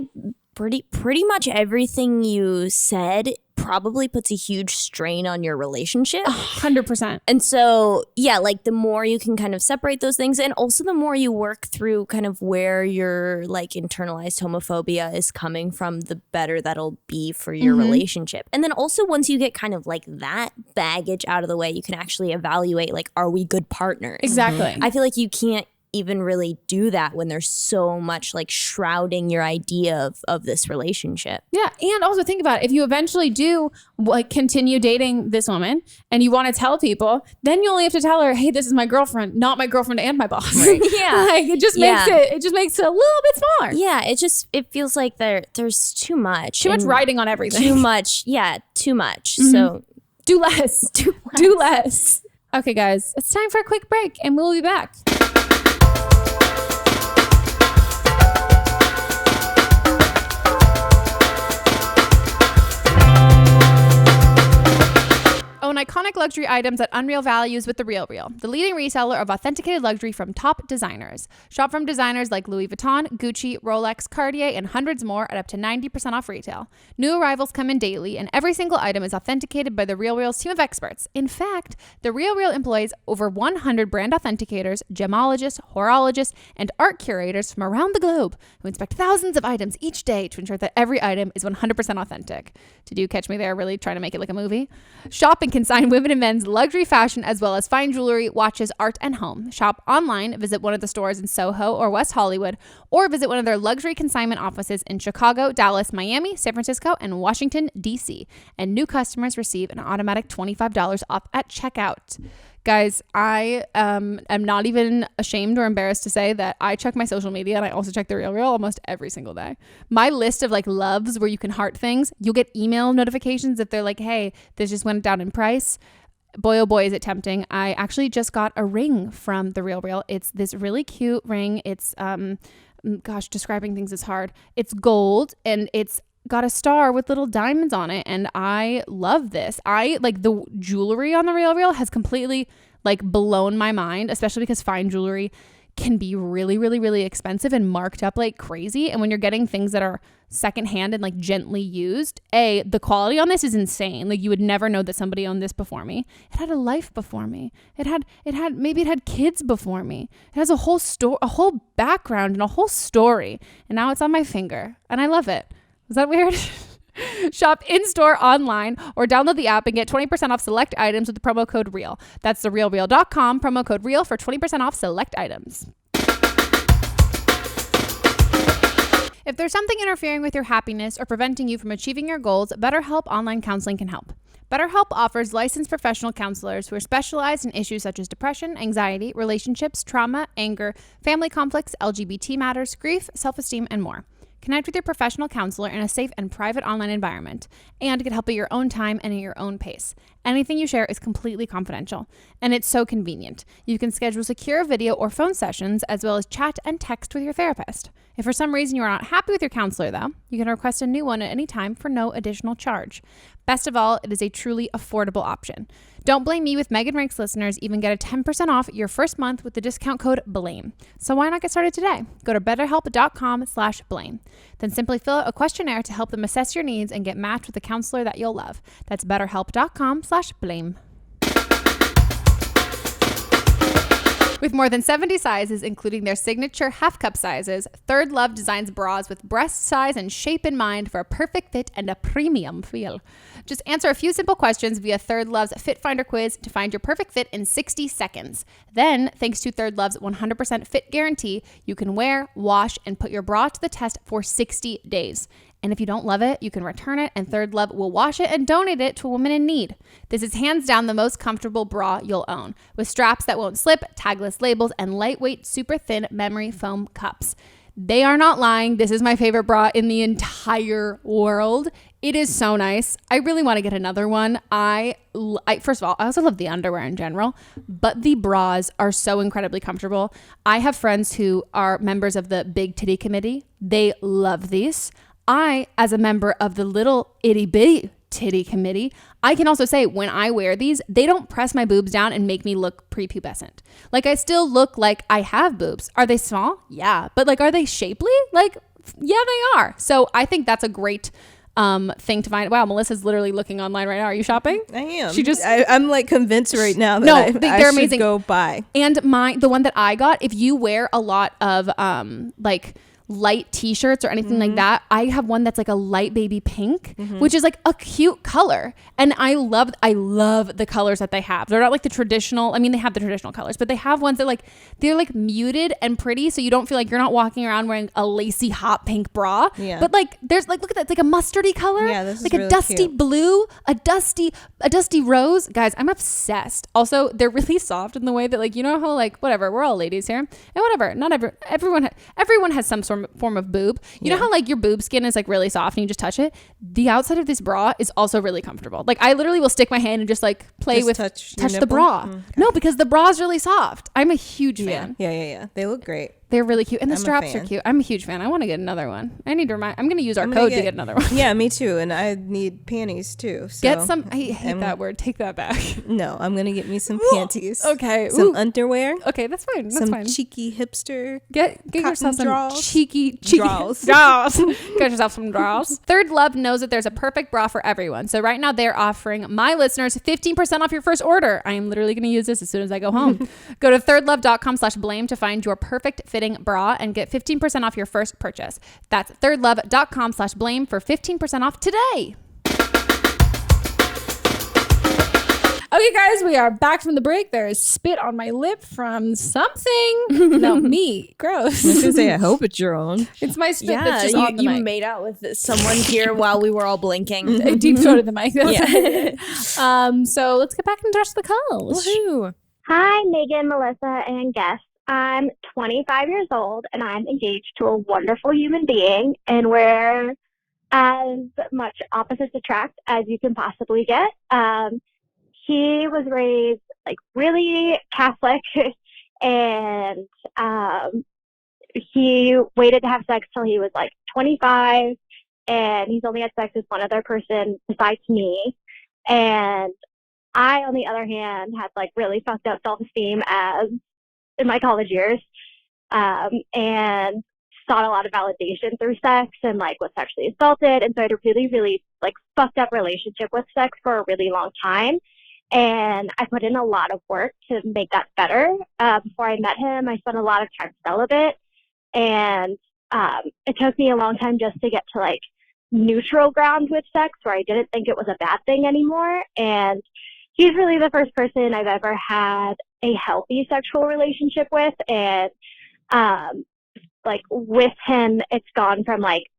pretty much everything you said probably puts a huge strain on your relationship. 100%. And so, yeah, like the more you can kind of separate those things, and also the more you work through kind of where your like internalized homophobia is coming from, the better that'll be for your relationship. And then also once you get kind of like that baggage out of the way, you can actually evaluate like, are we good partners? Exactly. I feel like you can't even really do that when there's so much like shrouding your idea of this relationship. Yeah. And also think about it. If you eventually do like continue dating this woman and you want to tell people, then you only have to tell her, hey, this is my girlfriend, not my girlfriend and my boss. Right. Yeah. Like it just makes it a little bit smaller. Yeah. It feels like there's too much. Too much writing on everything. Too much. Yeah. Too much. So do less. Do less. Okay, guys, it's time for a quick break and we'll be back. Own iconic luxury items at unreal values with The RealReal, the leading reseller of authenticated luxury from top designers. Shop from designers like Louis Vuitton, Gucci, Rolex, Cartier, and hundreds more at up to 90% off retail. New arrivals come in daily, and every single item is authenticated by The RealReal's team of experts. In fact, The RealReal employs over 100 brand authenticators, gemologists, horologists, and art curators from around the globe who inspect thousands of items each day to ensure that every item is 100% authentic. Did you catch me there? Really trying to make it like a movie? Shop and consign women and men's luxury fashion as well as fine jewelry, watches, art, and home. Shop online, visit one of the stores in Soho or West Hollywood, or visit one of their luxury consignment offices in Chicago, Dallas, Miami, San Francisco, and Washington, D.C. And new customers receive an automatic $25 off at checkout. Guys, I am not even ashamed or embarrassed to say that I check my social media and I also check The RealReal almost every single day. My list of like loves where you can heart things, you'll get email notifications if they're like, hey, this just went down in price. Boy, oh boy, is it tempting. I actually just got a ring from The RealReal. It's this really cute ring. It's, describing things is hard. It's gold and it's got a star with little diamonds on it, and I love this. I like the jewelry on The RealReal has completely like blown my mind, especially because fine jewelry can be really, really, really expensive and marked up like crazy. And when you're getting things that are secondhand and like gently used, the quality on this is insane. Like you would never know that somebody owned this before me. It had a life before me. It had kids before me. It has a whole background and a whole story. And now it's on my finger and I love it. Is that weird? Shop in-store, online, or download the app and get 20% off select items with the promo code REAL. That's therealreal.com, promo code REAL for 20% off select items. If there's something interfering with your happiness or preventing you from achieving your goals, Betterhelp Online Counseling can help. Betterhelp offers licensed professional counselors who are specialized in issues such as depression, anxiety, relationships, trauma, anger, family conflicts, LGBT matters, grief, self-esteem, and more. Connect with your professional counselor in a safe and private online environment and get help at your own time and at your own pace. Anything you share is completely confidential, and it's so convenient. You can schedule secure video or phone sessions as well as chat and text with your therapist. If for some reason you are not happy with your counselor, though, you can request a new one at any time for no additional charge. Best of all, it is a truly affordable option. Don't Blame Me with Meghan Rienks listeners even get a 10% off your first month with the discount code BLAME. So why not get started today? Go to betterhelp.com/blame. Then simply fill out a questionnaire to help them assess your needs and get matched with a counselor that you'll love. That's betterhelp.com/blame. With more than 70 sizes, including their signature half cup sizes, Third Love designs bras with breast size and shape in mind for a perfect fit and a premium feel. Just answer a few simple questions via Third Love's Fit Finder quiz to find your perfect fit in 60 seconds. Then, thanks to Third Love's 100% fit guarantee, you can wear, wash, and put your bra to the test for 60 days. And if you don't love it, you can return it and Third Love will wash it and donate it to a woman in need. This is hands down the most comfortable bra you'll own, with straps that won't slip, tagless labels, and lightweight, super thin memory foam cups. They are not lying. This is my favorite bra in the entire world. It is so nice. I really want to get another one. I first of all, I also love the underwear in general, but the bras are so incredibly comfortable. I have friends who are members of the Big Titty Committee. They love these. I, as a member of the Little Itty Bitty titty committee. I can also say when I wear these, they don't press my boobs down and make me look prepubescent. Like I still look like I have boobs. Are they small? Yeah. But like, are they shapely? Like, yeah, they are. So I think that's a great thing to find. Wow, Melissa's literally looking online right now. Are you shopping? I am. I'm like convinced right now that they're I amazing. Should go buy. And the one that I got, if you wear a lot of like light t-shirts or anything like that, I have one that's like a light baby pink, which is like a cute color, and I love the colors that they have. They're not like the traditional, I mean they have the traditional colors, but they have ones that like they're like muted and pretty, so you don't feel like you're not walking around wearing a lacy hot pink bra. Yeah. But like there's like, look at that, it's like a mustardy color. Yeah, this is like really a dusty cute. Blue, a dusty rose. Guys, I'm obsessed. Also, they're really soft in the way that like, you know how like whatever, we're all ladies here, and whatever, not everyone has some form of boob. You know how like your boob skin is like really soft and you just touch it? The outside of this bra is also really comfortable. Like I literally will stick my hand and just like play just with touch the bra. Okay. No, because the bra is really soft. I'm a huge fan. Yeah. They look great. They're really cute. And the straps are cute. I'm a huge fan. I want to get another one. I need to remind. I'm going to use our code to get another one. Yeah, me too. And I need panties too. So get some. I hate that word. Take that back. No, I'm going to get me some panties. Okay. Some underwear. Okay, that's fine. That's some fine. Cheeky hipster. Get yourself some draws. cheeky draws. Get yourself some draws. Third Love knows that there's a perfect bra for everyone. So right now they're offering my listeners 15% off your first order. I am literally going to use this as soon as I go home. Go to thirdlove.com/blame to find your perfect fitting bra and get 15% off your first purchase. That's thirdlove.com/blame for 15% off today. Okay, guys, we are back from the break. There is spit on my lip from something. No, me. Gross. I was going to say, I hope it's your own. It's my spit that's just on the mic. You made out with someone here while we were all blinking. I deep throated the mic. So let's get back into the calls. Woohoo. Hi, Megan, Melissa, and guests. I'm 25 years old, and I'm engaged to a wonderful human being, and we're as much opposites attract as you can possibly get. He was raised like really Catholic, and he waited to have sex till he was like 25, and he's only had sex with one other person besides me. And I, on the other hand, had like really fucked up self-esteem as in my college years, and sought a lot of validation through sex and like was sexually assaulted. And so I had a really, really like fucked up relationship with sex for a really long time. And I put in a lot of work to make that better. Before I met him, I spent a lot of time celibate, and it took me a long time just to get to like neutral ground with sex where I didn't think it was a bad thing anymore. And he's really the first person I've ever had a healthy sexual relationship with. And like with him, it's gone from like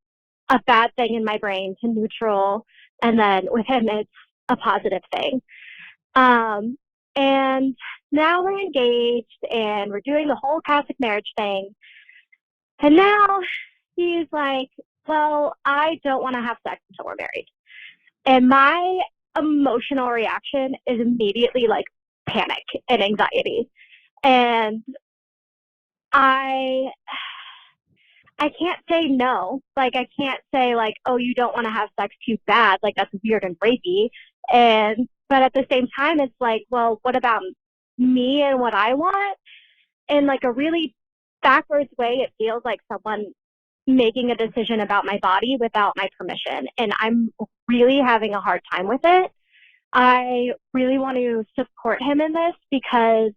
a bad thing in my brain to neutral. And then with him, it's a positive thing. And now we're engaged and we're doing the whole Catholic marriage thing. And now he's like, well, I don't want to have sex until we're married. And my emotional reaction is immediately like panic and anxiety. And I can't say no. Like, I can't say like, oh, you don't want to have sex too bad. Like, that's weird and rapey. But at the same time, it's like, well, what about me and what I want? In like a really backwards way, it feels like someone making a decision about my body without my permission. And I'm really having a hard time with it. I really want to support him in this because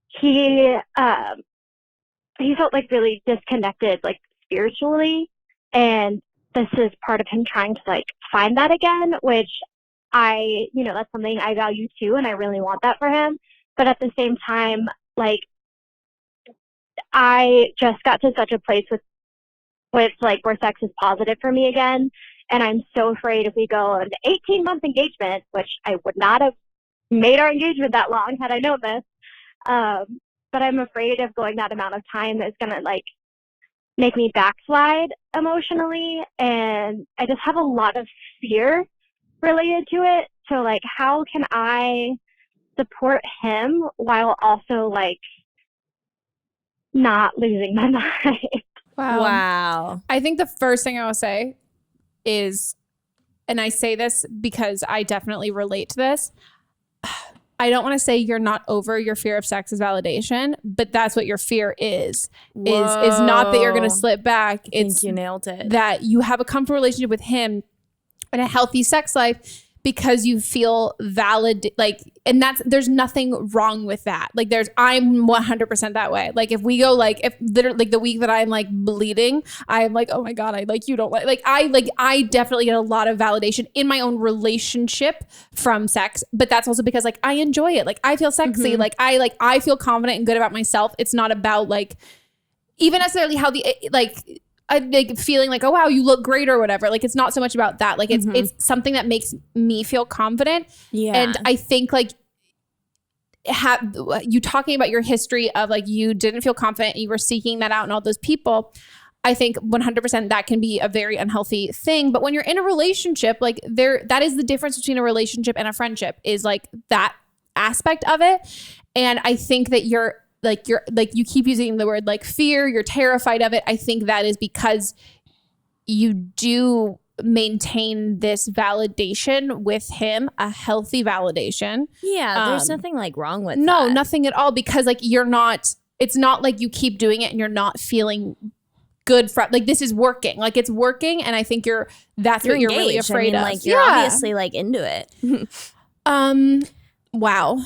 he felt like really disconnected, like spiritually. And this is part of him trying to like find that again, which that's something I value too. And I really want that for him. But at the same time, like I just got to such a place with like where sex is positive for me again. And I'm so afraid if we go an 18-month engagement, which I would not have made our engagement that long had I known this. But I'm afraid of going that amount of time is going to like make me backslide emotionally. And I just have a lot of fear related to it. So like, how can I support him while also like not losing my mind? Wow. Wow. I think the first thing I will say is and I say this because I definitely relate to this. I don't want to say you're not over your fear of sexist validation, but that's what your fear is. Is not that you're going to slip back. I think you nailed it. That you have a comfortable relationship with him and a healthy sex life because you feel valid, like, and there's nothing wrong with that. Like I'm 100% that way. Like if we go like, if literally like the week that I'm like bleeding, I'm like, oh my God, you don't I definitely get a lot of validation in my own relationship from sex, but that's also because like I enjoy it. Like I feel sexy. I feel confident and good about myself. It's not about like, even necessarily how I like feeling like, oh wow, you look great or whatever. Like it's not so much about that. Like it's something that makes me feel confident. Yeah. And I think like you talking about your history of like you didn't feel confident and you were seeking that out in all those people. I think 100% that can be a very unhealthy thing. But when you're in a relationship, like that is the difference between a relationship and a friendship, is like that aspect of it. And I think that you're you keep using the word like fear, you're terrified of it. I think that is because you do maintain this validation with him, a healthy validation. Yeah, there's nothing like wrong with that. No, nothing at all, because like it's not like you keep doing it and you're not feeling good for, like this is working, like it's working, and I think that's what you're really afraid of. Like you're obviously like into it. Wow.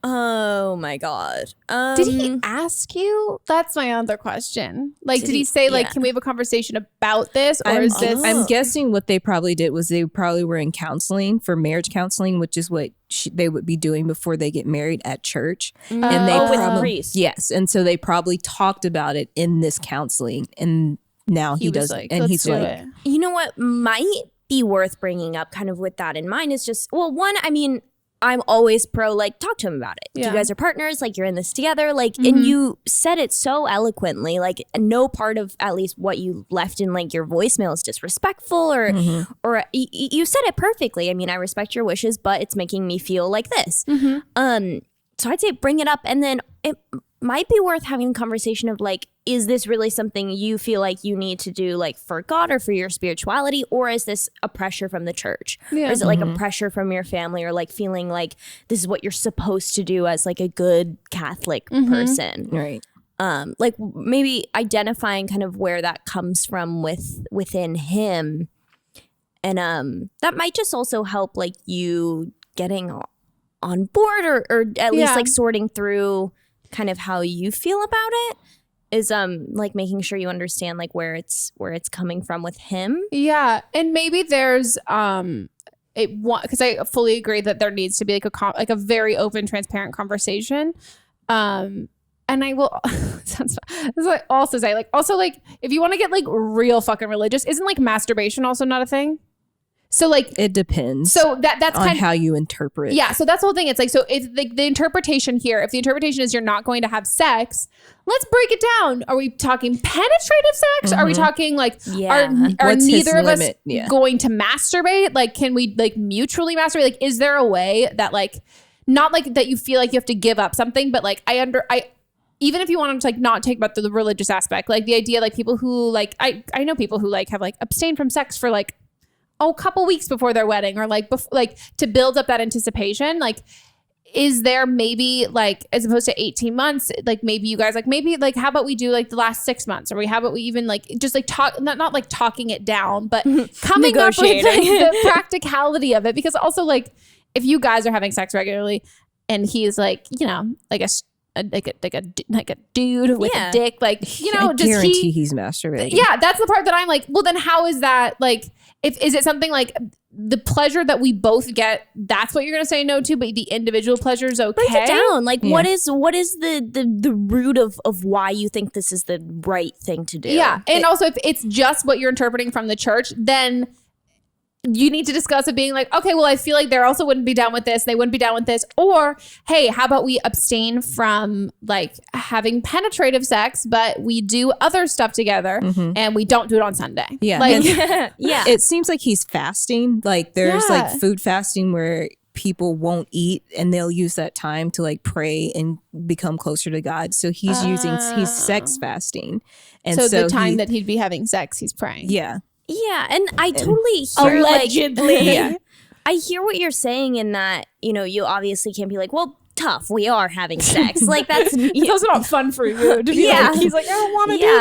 Oh my God. Did he ask you? That's my other question. Like, did he say like, can we have a conversation about this? Or is this? I'm guessing what they probably did was they probably were in counseling, for marriage counseling, which is what they would be doing before they get married at church. And they with priests. Yes. And so they probably talked about it in this counseling, and now he does like, and he's like, you know what might be worth bringing up kind of with that in mind is just, well, one, I mean, I'm always pro, like, talk to him about it. Yeah. You guys are partners, like, you're in this together, like, and you said it so eloquently, like, no part of at least what you left in, like, your voicemail is disrespectful or you said it perfectly. I mean, I respect your wishes, but it's making me feel like this. So I'd say bring it up, and then it might be worth having a conversation of like, is this really something you feel like you need to do like for God or for your spirituality, or is this a pressure from the church? Yeah. Or is it like a pressure from your family, or like feeling like this is what you're supposed to do as like a good Catholic person? Right. Like maybe identifying kind of where that comes from within him. And that might just also help like you getting on board or at least like sorting through kind of how you feel about it, is like making sure you understand like where it's coming from with him. Yeah. And maybe there's because I fully agree that there needs to be like a very open, transparent conversation. And I will also say like if you want to get like real fucking religious, isn't like masturbation also not a thing? So like it depends. So that's on how you interpret. Yeah. So that's the whole thing. It's like, so it's like the interpretation here. If the interpretation is you're not going to have sex, let's break it down. Are we talking penetrative sex? Are we talking like are neither of us going to masturbate? Like, can we like mutually masturbate? Like, is there a way that like, not like that you feel like you have to give up something, but like even if you want to like not take about the religious aspect, like the idea, like people who like I know people who like have like abstained from sex for like a couple weeks before their wedding, or like like to build up that anticipation. Like, is there maybe like, as opposed to 18 months, like maybe you guys like, maybe like, how about we do like the last 6 months, or how about we even like just like talk, not like talking it down, but coming up with like, the practicality of it. Because also like if you guys are having sex regularly and he's like, you know, like a dude with a dick, like, you know, I guarantee he's masturbating. Yeah, that's the part that I'm like, well, then how is that like? Is it something like the pleasure that we both get, that's what you're gonna say no to, but the individual pleasure is okay? Break it down. Like, what is the root of why you think this is the right thing to do? Yeah, and also if it's just what you're interpreting from the church, then you need to discuss it being like, okay, well, I feel like they also wouldn't be down with this. They wouldn't be down with this. Or, hey, how about we abstain from like having penetrative sex, but we do other stuff together and we don't do it on Sunday. Yeah. Like, yeah. It seems like he's fasting. Like there's like food fasting where people won't eat and they'll use that time to like pray and become closer to God. So he's he's sex fasting. And so the time that he'd be having sex, he's praying. Yeah. Yeah, and I totally hear allegedly. I hear what you're saying in that, you obviously can't be like, well, tough, we are having sex. Like that's also not fun for you to be like, he's like, I don't want to do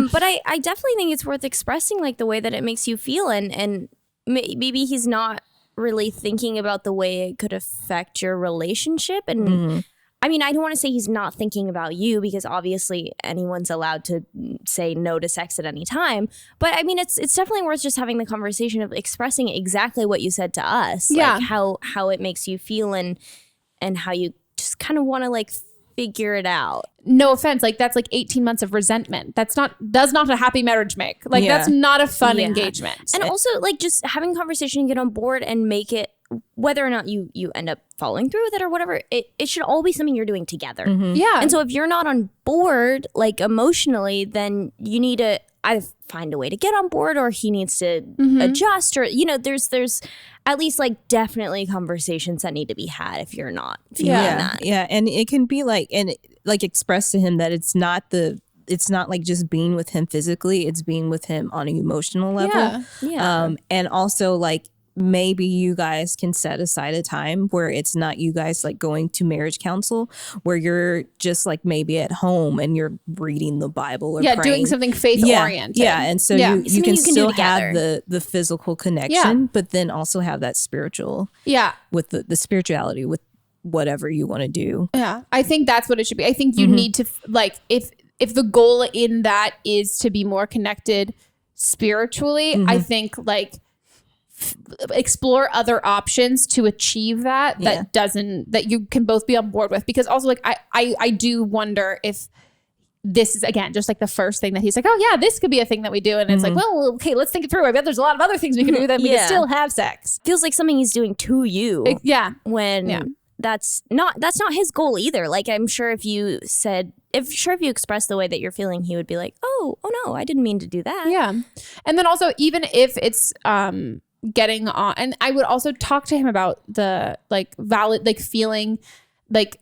this. But I definitely think it's worth expressing like the way that it makes you feel, and maybe he's not really thinking about the way it could affect your relationship. And I mean, I don't want to say he's not thinking about you, because obviously anyone's allowed to say no to sex at any time. But I mean, it's definitely worth just having the conversation of expressing exactly what you said to us. Yeah. Like how it makes you feel and how you just kind of want to like figure it out. No offense, like that's like 18 months of resentment. Does not a happy marriage make. Like that's not a fun engagement. And also like just having a conversation and get on board and make it, whether or not you end up following through with it or whatever, it should all be something you're doing together. Yeah. And so if you're not on board like emotionally, then you need to either find a way to get on board, or he needs to adjust, or there's at least like definitely conversations that need to be had if you're not feeling that. Yeah, and it can be like, and like express to him that it's not like just being with him physically, it's being with him on an emotional level. And also like maybe you guys can set aside a time where it's not you guys like going to marriage counsel, where you're just like maybe at home and you're reading the Bible or praying. Doing something faith oriented. And so you can still have the physical connection, but then also have that spiritual with the spirituality with whatever you want to do. I think that's what it should be. I think you need to like, if the goal in that is to be more connected spiritually, I think like explore other options to achieve that you can both be on board with. Because also like I do wonder if this is again just like the first thing that he's like, oh yeah, this could be a thing that we do, and it's like, well, okay, let's think it through. I bet there's a lot of other things we can do that we can still have sex. Feels like something he's doing to you. When that's not his goal either. Like I'm sure if you expressed the way that you're feeling, he would be like, oh no, I didn't mean to do that. And then also, even if it's getting on, and I would also talk to him about the like valid, like feeling like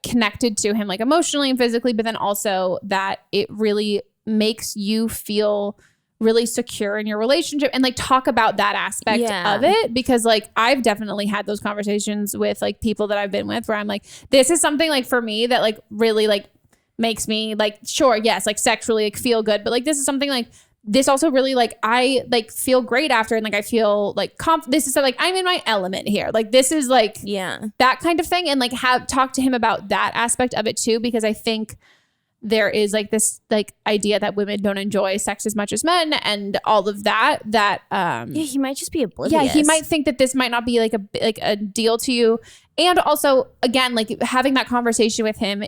connected to him, like emotionally and physically, but then also that it really makes you feel really secure in your relationship, and like talk about that aspect of it. Because like I've definitely had those conversations with like people that I've been with where I'm like, this is something like for me that like really like makes me like, sure, yes, like sexually like feel good, but like this is something like this also really like I like feel great after, and like I feel like this is like I'm in my element here, like this is like that kind of thing. And like talk to him about that aspect of it too, because I think there is like this like idea that women don't enjoy sex as much as men and all of that he might just be oblivious. He might think that this might not be like a deal to you. And also again, like having that conversation with him,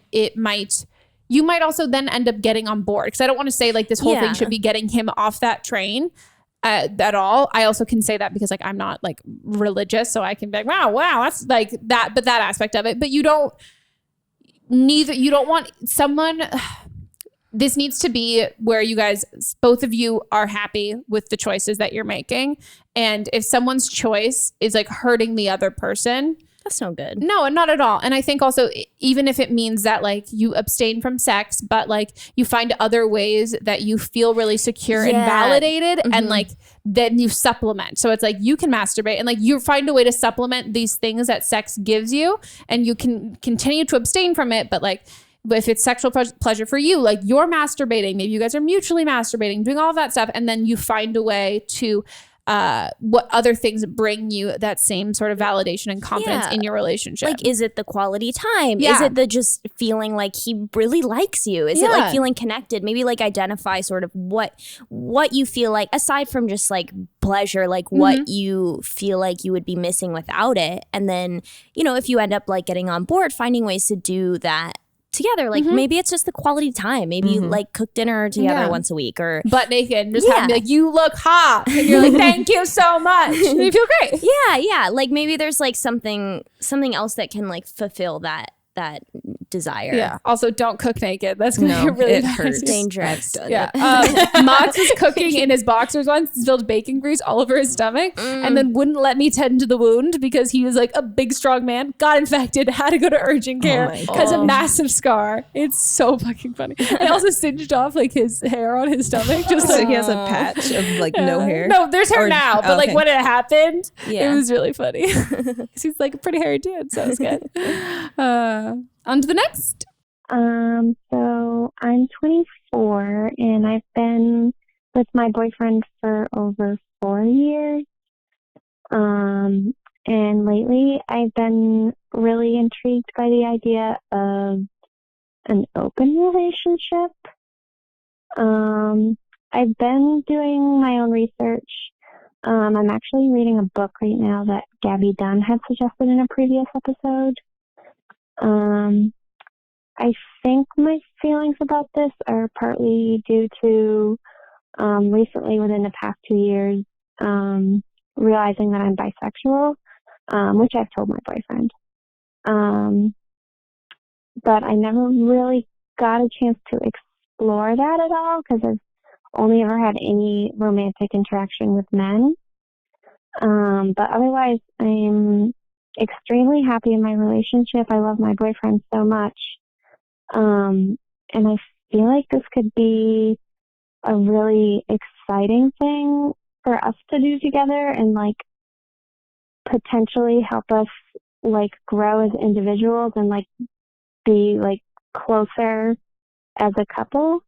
you might also then end up getting on board, because I don't want to say like this whole thing should be getting him off that train at all. I also can say that because like I'm not like religious, so I can be like, wow, that's like that, but that aspect of it. But you don't want someone. This needs to be where you guys, both of you, are happy with the choices that you're making. And if someone's choice is like hurting the other person, that's no good. No, not at all. And I think also, even if it means that like you abstain from sex, but like you find other ways that you feel really secure and validated, and like then you supplement. So it's like you can masturbate and like you find a way to supplement these things that sex gives you, and you can continue to abstain from it. But like, if it's sexual pleasure for you, like you're masturbating, maybe you guys are mutually masturbating, doing all of that stuff. And then you find a way to what other things bring you that same sort of validation and confidence in your relationship. Like, is it the quality time? Is it the just feeling like he really likes you? Is it like feeling connected? Maybe like identify sort of what you feel like, aside from just like pleasure, like what you feel like you would be missing without it. And then, if you end up like getting on board, finding ways to do that together. Like maybe it's just the quality time. Maybe you like cook dinner together once a week, or butt naked and just have like, you look hot, and you're like, thank you so much. And you feel great. Yeah. Like maybe there's like something else that can like fulfill that desire. Yeah. Also, don't cook naked. That's going to be really it hurts. Dangerous. Yeah. Mox was cooking in his boxers once, spilled bacon grease all over his stomach, and then wouldn't let me tend to the wound because he was like a big, strong man, got infected, had to go to urgent care because a massive scar. It's so fucking funny. I also singed off like his hair on his stomach. Just So like, he has a patch of like no hair? No, there's hair now, but like when it happened, Yeah. it was really funny. He's like a pretty hairy dude, so it's good. On to the next. So I'm 24 and I've been with my boyfriend for over 4 years. And lately I've been really intrigued by the idea of an open relationship. I've been doing my own research. I'm actually reading a book right now that Gabby Dunn had suggested in a previous episode. I think my feelings about this are partly due to recently, within the past 2 years, realizing that I'm bisexual, which I've told my boyfriend. But I never really got a chance to explore that at all because I've only ever had any romantic interaction with men. But otherwise, I'm extremely happy in my relationship. I love my boyfriend so much. And I feel like this could be a really exciting thing for us to do together and like potentially help us like grow as individuals and like be like closer as a couple.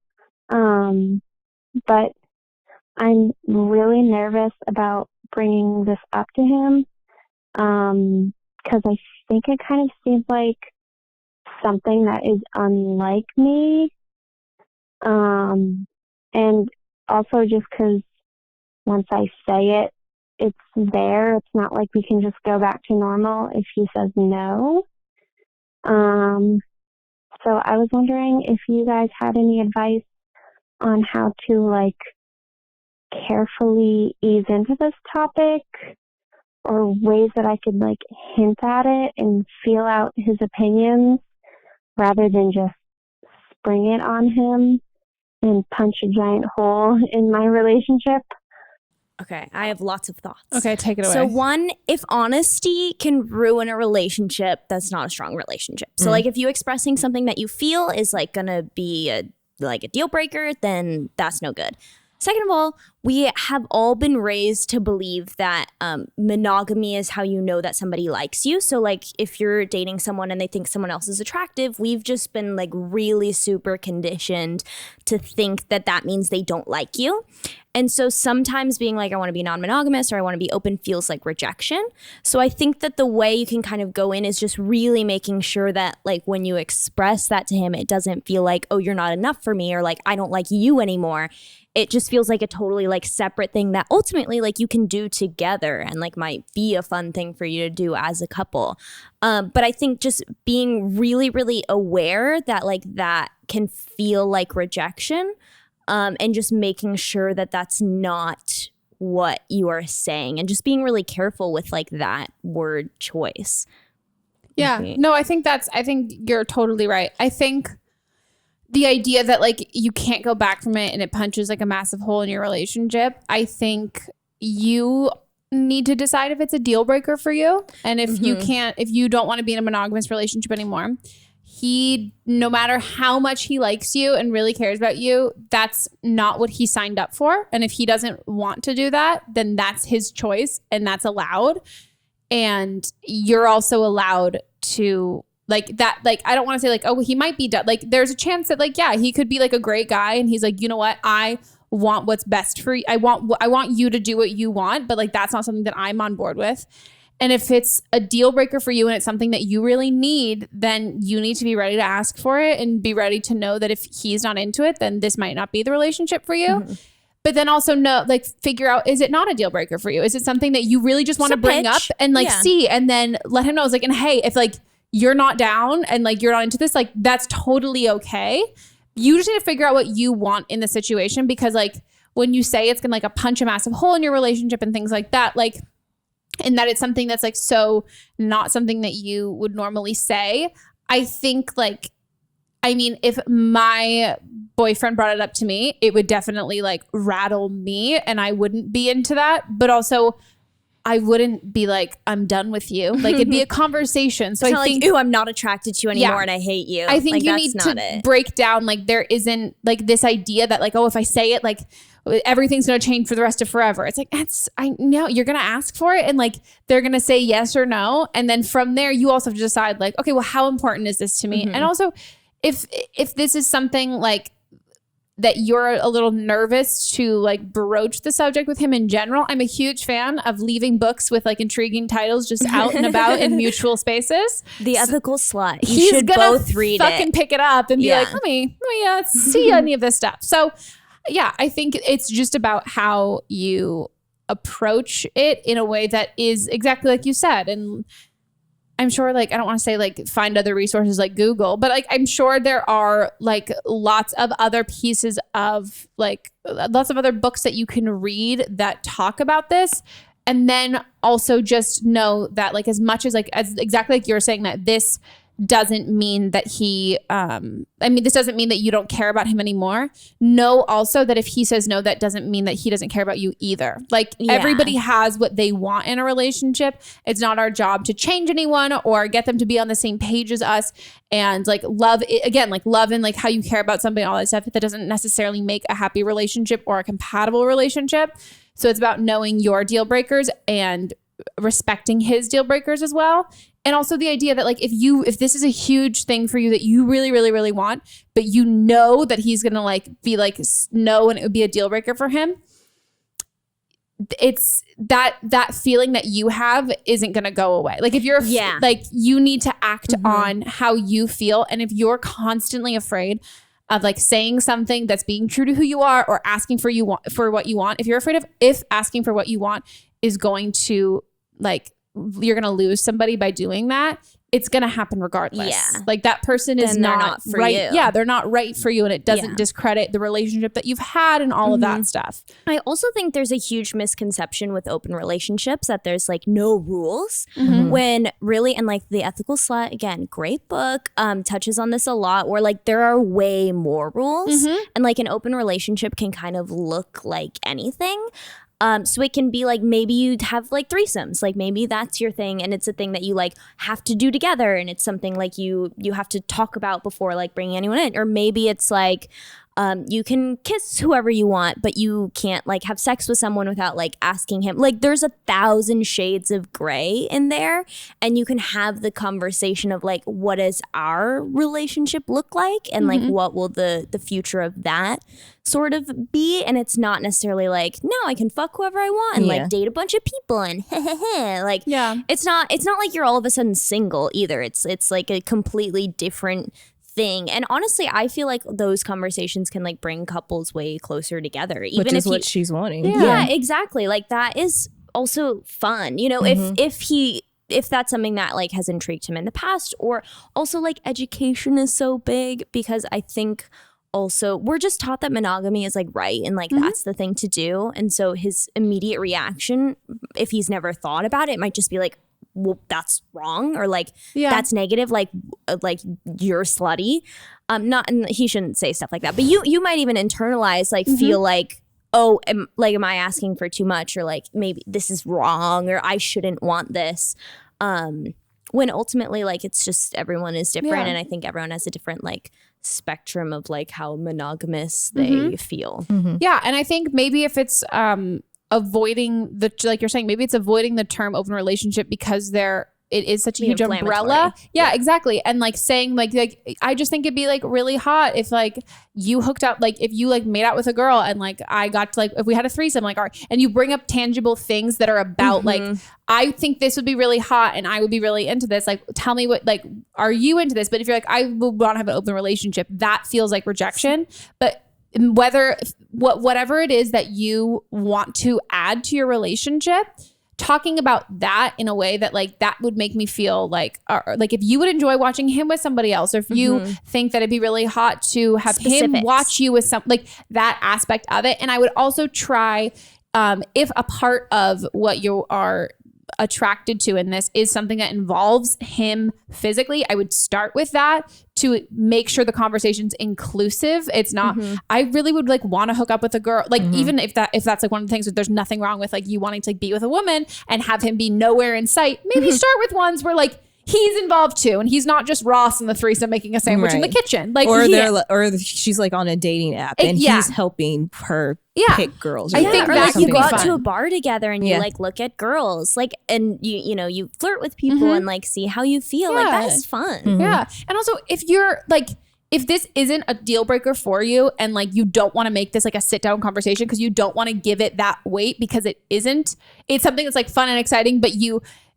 But I'm really nervous about bringing this up to him because I think it kind of seems like something that is unlike me. And also just because once I say it, it's there. It's not like we can just go back to normal if he says no. So I was wondering if you guys had any advice on how to like carefully ease into this topic or ways that I could like hint at it and feel out his opinions rather than just spring it on him and punch a giant hole in my relationship. Okay, I have lots of thoughts. Okay, take it away. So one, if honesty can ruin a relationship, that's not a strong relationship. So like if you expressing something that you feel is like gonna be a deal breaker, then that's no good. Second of all, we have all been raised to believe that monogamy is how you know that somebody likes you. So like if you're dating someone and they think someone else is attractive, we've just been like really super conditioned to think that that means they don't like you. And so sometimes being like, I want to be non-monogamous or I want to be open feels like rejection. So I think that the way you can kind of go in is just really making sure that like when you express that to him, it doesn't feel like, oh, you're not enough for me or like, I don't like you anymore. It just feels like a totally like separate thing that ultimately like you can do together and like might be a fun thing for you to do as a couple. But I think just being really, really aware that like that can feel like rejection. And just making sure that that's not what you are saying and just being really careful with like that word choice. Yeah, no, I think you're totally right. I think the idea that like you can't go back from it and it punches like a massive hole in your relationship, I think you need to decide if it's a deal breaker for you. And if you don't want to be in a monogamous relationship anymore, no matter how much he likes you and really cares about you, that's not what he signed up for. And if he doesn't want to do that, then that's his choice and that's allowed. And you're also allowed to like that. Like, I don't want to say like, oh, he might be done. Like there's a chance that like, yeah, he could be like a great guy. And he's like, you know what? I want what's best for you. I want you to do what you want, but like, that's not something that I'm on board with. And if it's a deal breaker for you and it's something that you really need, then you need to be ready to ask for it and be ready to know that if he's not into it, then this might not be the relationship for you. Mm-hmm. But then also figure out, is it not a deal breaker for you? Is it something that you really just want to bring up and like see, and then let him know. It's like, and hey, if like you're not down and like you're not into this, like that's totally okay. You just need to figure out what you want in the situation, because like when you say it's gonna like punch a massive hole in your relationship and things like that, like, and that it's something that's like so not something that you would normally say, I think like I mean, if my boyfriend brought it up to me, it would definitely like rattle me and I wouldn't be into that. But also I wouldn't be like, I'm done with you. Like it'd be a conversation. So it's I think, like, ooh, I'm not attracted to you anymore and I hate you. I think like, you need to break down, like there isn't like this idea that like, oh, if I say it, like everything's going to change for the rest of forever. It's like, I know you're going to ask for it and like, they're going to say yes or no. And then from there, you also have to decide like, okay, well, how important is this to me? And also if this is something like that you're a little nervous to like broach the subject with him in general, I'm a huge fan of leaving books with like intriguing titles just out and about in mutual spaces. The Ethical Slut. You should both read fucking pick it up and be like, let me see any of this stuff. So yeah, I think it's just about how you approach it in a way that is exactly like you said. And I'm sure like, I don't want to say like find other resources like Google, but like I'm sure there are like lots of other pieces of like lots of other books that you can read that talk about this. And then also just know that like as much as like as exactly like you're saying that this doesn't mean that he this doesn't mean that you don't care about him anymore. Know also that if he says no, that doesn't mean that he doesn't care about you either. Like everybody has what they want in a relationship. It's not our job to change anyone or get them to be on the same page as us. And like love it, again, like love and like how you care about somebody, all that stuff, that doesn't necessarily make a happy relationship or a compatible relationship. So it's about knowing your deal breakers and respecting his deal breakers as well. And also the idea that like if this is a huge thing for you that you really, really, really want, but you know that he's gonna like be like no and it would be a deal breaker for him, it's that feeling that you have isn't gonna go away. Like if you're like you need to act on how you feel, and if you're constantly afraid of like saying something that's being true to who you are or asking for what you want, if you're afraid of asking for what you want is going to like you're going to lose somebody by doing that, it's going to happen regardless. Yeah. Like that person is not for right. You. Yeah. They're not right for you. And it doesn't discredit the relationship that you've had and all of that stuff. I also think there's a huge misconception with open relationships that there's like no rules when really, and like The Ethical Slut, again, great book, touches on this a lot where like there are way more rules and like an open relationship can kind of look like anything. So it can be like maybe you'd have like threesomes, like maybe that's your thing and it's a thing that you like have to do together and it's something like you have to talk about before like bringing anyone in. Or maybe it's like you can kiss whoever you want, but you can't like have sex with someone without like asking him. Like there's 1,000 shades of gray in there, and you can have the conversation of like, what does our relationship look like, and like what will the future of that sort of be. And it's not necessarily like, no, I can fuck whoever I want and like date a bunch of people and like it's not like you're all of a sudden single either. It's like a completely different thing. And honestly, I feel like those conversations can like bring couples way closer together, even which is what she's wanting. Yeah, exactly. Like that is also fun, you know, if that's something that like has intrigued him in the past. Or also like education is so big, because I think also we're just taught that monogamy is like right and like that's the thing to do. And so his immediate reaction, if he's never thought about it, might just be like, well, that's wrong, or like that's negative, like you're slutty. Not, and he shouldn't say stuff like that, but you might even internalize, like feel like, oh, am I asking for too much, or like maybe this is wrong, or I shouldn't want this. When ultimately, like it's just everyone is different, and I think everyone has a different like spectrum of like how monogamous they feel. Yeah, and I think maybe if it's avoiding the, like you're saying, maybe it's avoiding the term open relationship because it is such a huge umbrella. Yeah, exactly. And like saying like I just think it'd be like really hot if like you hooked up, like if you like made out with a girl and like I got to like, if we had a threesome, like, and you bring up tangible things that are about like, I think this would be really hot and I would be really into this. Like, tell me what, like, are you into this? But if you're like, I would want to have an open relationship, that feels like rejection. But whatever it is that you want to add to your relationship, talking about that in a way that like that would make me feel like if you would enjoy watching him with somebody else, or if you think that it'd be really hot to have him watch you with some, like that aspect of it. And I would also try, if a part of what you are attracted to in this is something that involves him physically, I would start with that to make sure the conversation's inclusive. It's not, I really would like want to hook up with a girl. Like even if that's like one of the things that there's nothing wrong with like you wanting to like, be with a woman and have him be nowhere in sight, maybe start with ones where like he's involved too, and he's not just Ross in the threesome making a sandwich in the kitchen. Like, or she's like on a dating app and he's helping her pick girls. I think or that like you go out fun. to a bar together and you like look at girls, like, and you flirt with people and like see how you feel. Like that is fun. Yeah, and also if you're like, if this isn't a deal breaker for you and like you don't want to make this like a sit down conversation because you don't want to give it that weight because it isn't, it's something that's like fun and exciting, but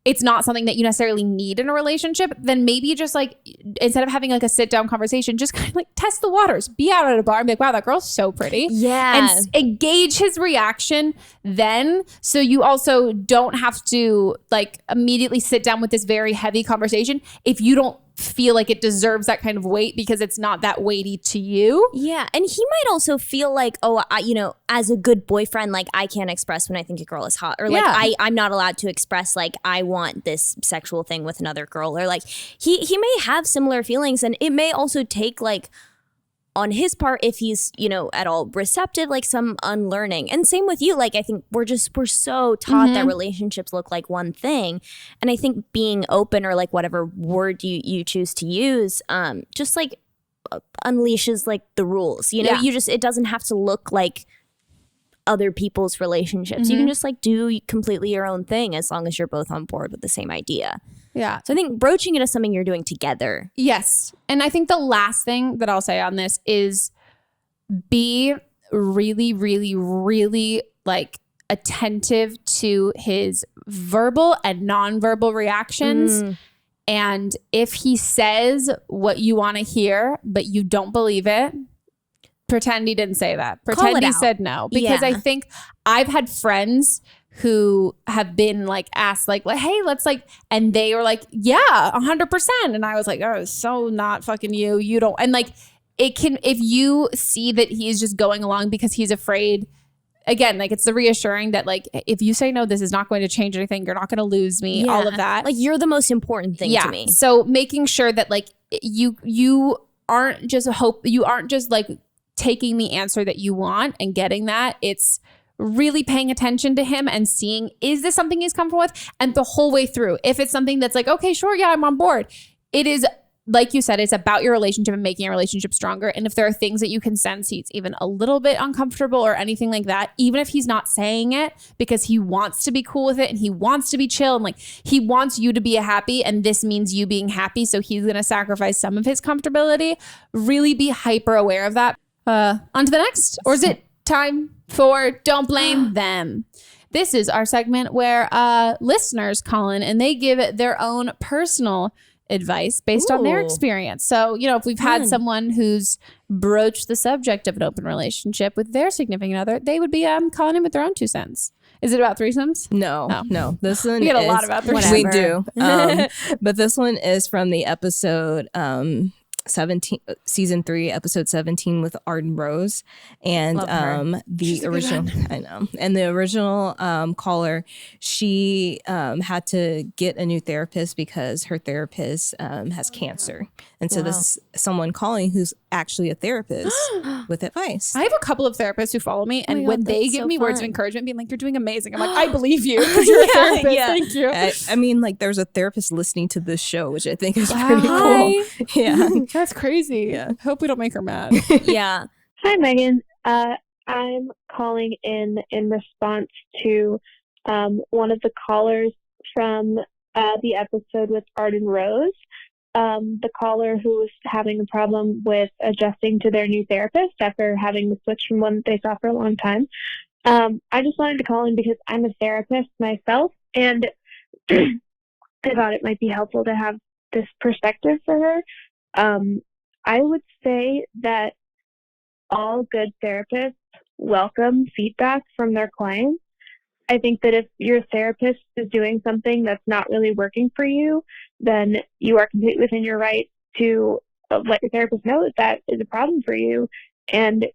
it's not something that you necessarily need in a relationship, then maybe just like, instead of having like a sit down conversation, just kind of like test the waters, be out at a bar and be like, wow, that girl's so pretty. Yeah. And engage his reaction then. So you also don't have to like immediately sit down with this very heavy conversation if you don't feel like it deserves that kind of weight because it's not that weighty to you. Yeah. And he might also feel like, oh, as a good boyfriend, like I can't express when I think a girl is hot, or like I'm not allowed to express like I want this sexual thing with another girl, or like he may have similar feelings, and it may also take like on his part, if he's, at all receptive, like some unlearning. And same with you. Like, I think we're so taught that relationships look like one thing. And I think being open, or like whatever word you choose to use, just like unleashes like the rules, it doesn't have to look like other people's relationships. You can just like do completely your own thing as long as you're both on board with the same idea. Yeah. So I think broaching it as something you're doing together. Yes. And I think the last thing that I'll say on this is be really, really, really like attentive to his verbal and nonverbal reactions. And if he says what you want to hear, but you don't believe it, pretend he didn't say that. Pretend he said no. Because I think I've had friends who have been like asked like, hey, let's like, and they were like, yeah, 100%. And I was like, oh, so not fucking you. You don't. And like, it can, if you see that he's just going along because he's afraid, again, like it's the reassuring that like, if you say no, this is not going to change anything. You're not going to lose me, all of that. Like you're the most important thing to me. So making sure that like you aren't just like taking the answer that you want and getting that. It's really paying attention to him and seeing, is this something he's comfortable with? And the whole way through, if it's something that's like, okay, sure, yeah, I'm on board. It is, like you said, it's about your relationship and making a relationship stronger. And if there are things that you can sense he's even a little bit uncomfortable or anything like that, even if he's not saying it because he wants to be cool with it and he wants to be chill and like he wants you to be happy and this means you being happy, so he's going to sacrifice some of his comfortability, really be hyper aware of that. On to the next, or is it time for Don't Blame Them? This is our segment where listeners call in and they give their own personal advice based on their experience. So, if we've had someone who's broached the subject of an open relationship with their significant other, they would be calling in with their own 2 cents. Is it about threesomes? No. This one we get a lot about threesomes. We do. But this one is from the episode 17, season 3, episode 17 with Arden Rose, and the original and the original caller, she had to get a new therapist because her therapist has cancer, and so this someone calling who's actually a therapist with advice. I have a couple of therapists who follow me, and when they give me words of encouragement, being like, "You're doing amazing," I'm like, "I believe you because you're a therapist." Thank you. I mean, like, there's a therapist listening to this show, which I think is pretty cool. Yeah. That's crazy. Yeah. Hope we don't make her mad. Yeah. Hi, Megan. I'm calling in response to one of the callers from the episode with Arden Rose. The caller who was having a problem with adjusting to their new therapist after having to switch from one that they saw for a long time. I just wanted to call in because I'm a therapist myself, and I thought it might be helpful to have this perspective for her. I would say that all good therapists welcome feedback from their clients. I think that if your therapist is doing something that's not really working for you, then you are completely within your right to let your therapist know that that is a problem for you. And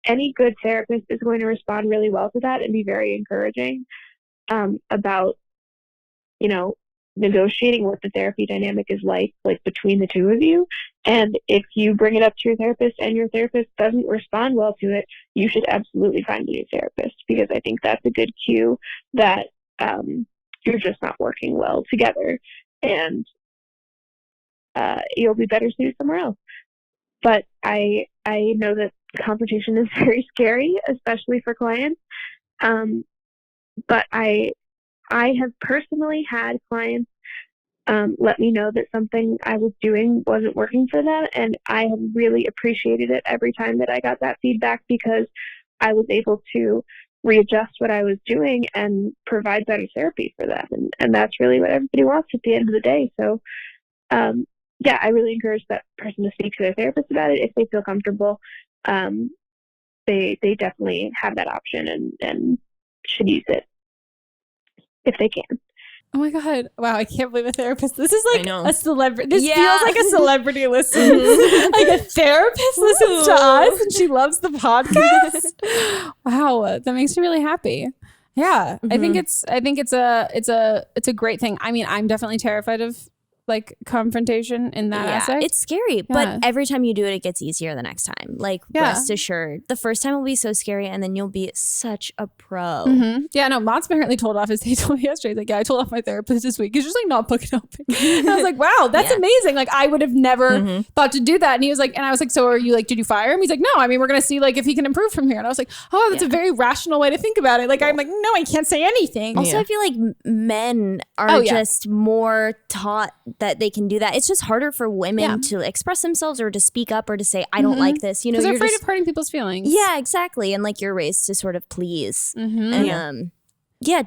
any good therapist is going to respond really well to that and be very encouraging about negotiating what the therapy dynamic is like between the two of you. And if you bring it up to your therapist and your therapist doesn't respond well to it, you should absolutely find a new therapist, because I think that's a good cue that you're just not working well together, and you'll be better suited somewhere else. But I know that confrontation is very scary, especially for clients. But I have personally had clients let me know that something I was doing wasn't working for them, and I have really appreciated it every time that I got that feedback, because I was able to readjust what I was doing and provide better therapy for them. And that's really what everybody wants at the end of the day. So, yeah, I really encourage that person to speak to their therapist about it if they feel comfortable. They definitely have that option and should use it if they can. Oh my God. Wow. I can't believe a therapist. This is like a celebrity. This feels like a celebrity listens. Like a therapist listens to us and she loves the podcast. Wow. That makes me really happy. Yeah. I think it's a great thing. I mean, I'm definitely terrified of like confrontation in that aspect. It's scary, but every time you do it, it gets easier the next time. Like, rest assured, the first time will be so scary, and then you'll be such a pro. Yeah, no, Mott's apparently told off his day. Told me yesterday, like, I told off my therapist this week. He's just like not booking up. And I was like, wow, that's amazing. Like, I would have never thought to do that. And he was like, and I was like, so are you like, did you fire him? He's like, no, I mean, we're gonna see like if he can improve from here. And I was like, oh, that's a very rational way to think about it. Like, I'm like, no, I can't say anything. Also, I feel like men are just more taught that they can do that. It's just harder for women to express themselves or to speak up or to say, I don't like this. You know, because they're afraid of hurting people's feelings. Yeah, exactly. And like you're raised to sort of please. And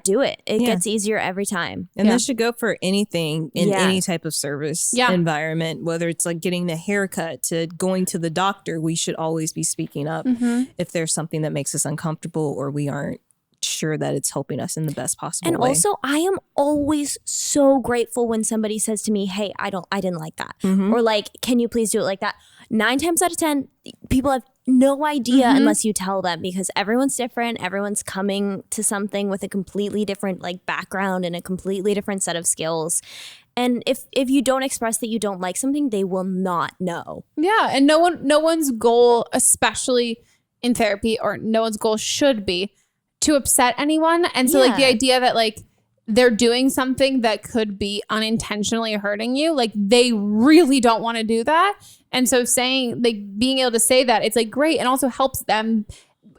do it. It gets easier every time. And this should go for anything in any type of service environment, whether it's like getting a haircut to going to the doctor. We should always be speaking up if there's something that makes us uncomfortable or we aren't sure that it's helping us in the best possible way. And also, I am always so grateful when somebody says to me, hey, I didn't like that. Or like, can you please do it like that? 9 times out of 10, people have no idea unless you tell them, because everyone's different. Everyone's coming to something with a completely different like background and a completely different set of skills. And if you don't express that you don't like something, they will not know. Yeah. And no one's goal, especially in therapy, or no one's goal should be to upset anyone. And so like the idea that like they're doing something that could be unintentionally hurting you, like they really don't want to do that. And so saying, like, being able to say that, it's like great, and also helps them,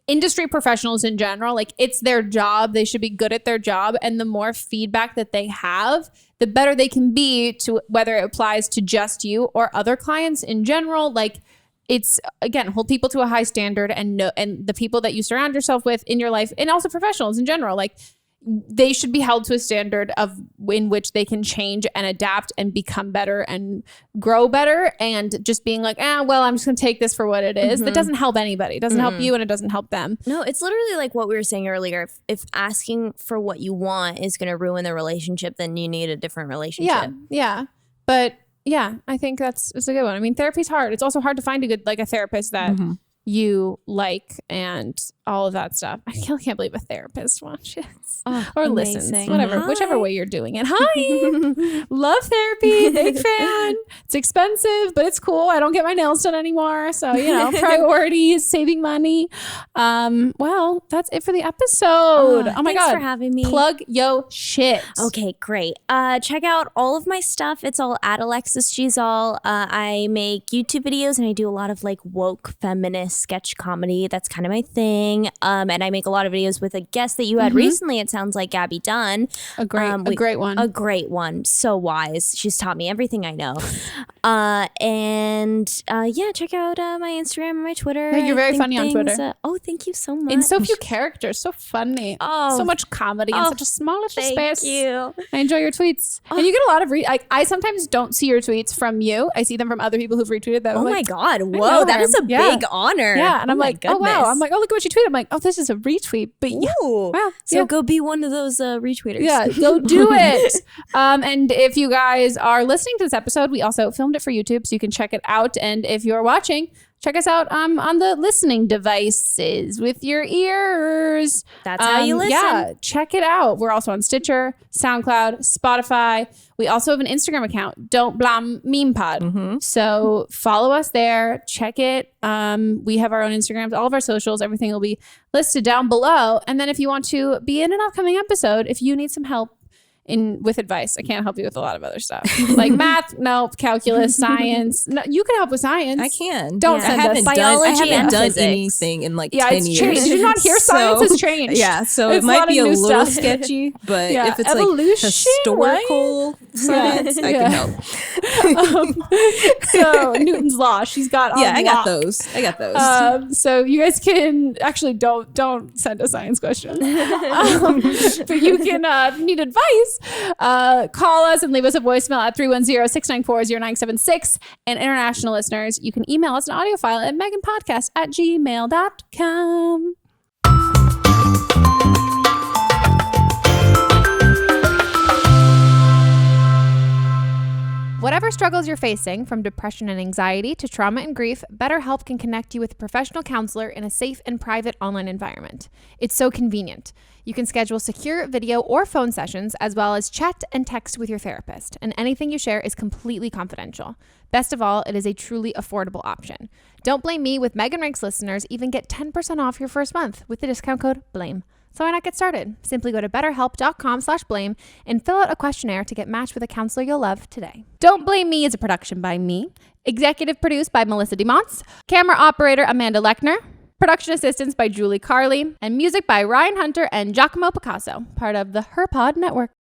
industry professionals in general, like it's their job. They should be good at their job. And the more feedback that they have, the better they can be, to whether it applies to just you or other clients in general. Like, it's, again, hold people to a high standard, and the people that you surround yourself with in your life, and also professionals in general, like they should be held to a standard of in which they can change and adapt and become better and grow better. And just being like, well, I'm just gonna take this for what it is. That doesn't help anybody. It doesn't help you, and it doesn't help them. No, it's literally like what we were saying earlier. If asking for what you want is gonna ruin the relationship, then you need a different relationship. Yeah. But yeah, I think it's a good one. I mean, therapy's hard. It's also hard to find a therapist that you like and all of that stuff. I can't believe a therapist watches or listens, whatever, whichever way you're doing it. Hi, love therapy, big fan. It's expensive, but it's cool. I don't get my nails done anymore, so priorities, saving money. Well, that's it for the episode. Oh my God, thanks for having me. Plug yo shit. Okay, great. Check out all of my stuff. It's all at Alexis G Zall. I make YouTube videos, and I do a lot of like woke feminist sketch comedy. That's kind of my thing. And I make a lot of videos with a guest that you had recently. It sounds like Gabby Dunn. A great one. A great one. So wise. She's taught me everything I know. Check out my Instagram and my Twitter. Yeah, you're very funny on Twitter. Thank you so much. And so few characters. So funny. So much comedy in such a small little space. Thank you. I enjoy your tweets. And you get a lot of I sometimes don't see your tweets from you. I see them from other people who've retweeted them. My God. Whoa, that is a big honor. Yeah. And I'm like, goodness. Oh wow. I'm like, oh, look at what you tweeted. I'm like, oh, this is a retweet. But wow. So go be one of those retweeters. Yeah, go do it. And if you guys are listening to this episode, we also filmed it for YouTube, so you can check it out. And if you're watching, check us out on the listening devices with your ears. That's how you listen. Yeah, check it out. We're also on Stitcher, SoundCloud, Spotify. We also have an Instagram account, Don't Blam Meme Pod. So follow us there. Check it. We have our own Instagrams, all of our socials. Everything will be listed down below. And then if you want to be in an upcoming episode, if you need some help with advice, I can't help you with a lot of other stuff like math, no, calculus, science. No, you can help with science. I can. Don't send us biology. I haven't done physics. anything in like 10 it's years. changed. Did you not hear science has changed? Yeah, so It's it might be a new little stuff. sketchy, but Yeah, if it's evolution, like historical science, I can help. So Newton's law, she's got on I got lock. those. I got those. So you guys can actually don't send a science question, but you can if you need advice, call us and leave us a voicemail at 310-694-0976. And international listeners, you can email us an audio file at meghanpodcast@gmail.com. Whatever struggles you're facing, from depression and anxiety to trauma and grief, Betterhelp can connect you with a professional counselor in a safe and private online environment. It's so convenient. You can schedule secure video or phone sessions, as well as chat and text with your therapist, and anything you share is completely confidential. Best of all, it is a truly affordable option. Don't Blame Me with Meghan Rienks listeners even get 10% off your first month with the discount code BLAME. So why not get started? Simply go to betterhelp.com/blame and fill out a questionnaire to get matched with a counselor you'll love today. Don't Blame Me is a production by me. Executive produced by Melissa DeMonts. Camera operator Amanda Lechner. Production assistance by Julie Carley. And music by Ryan Hunter and Giacomo Picasso, part of the HerPod Network.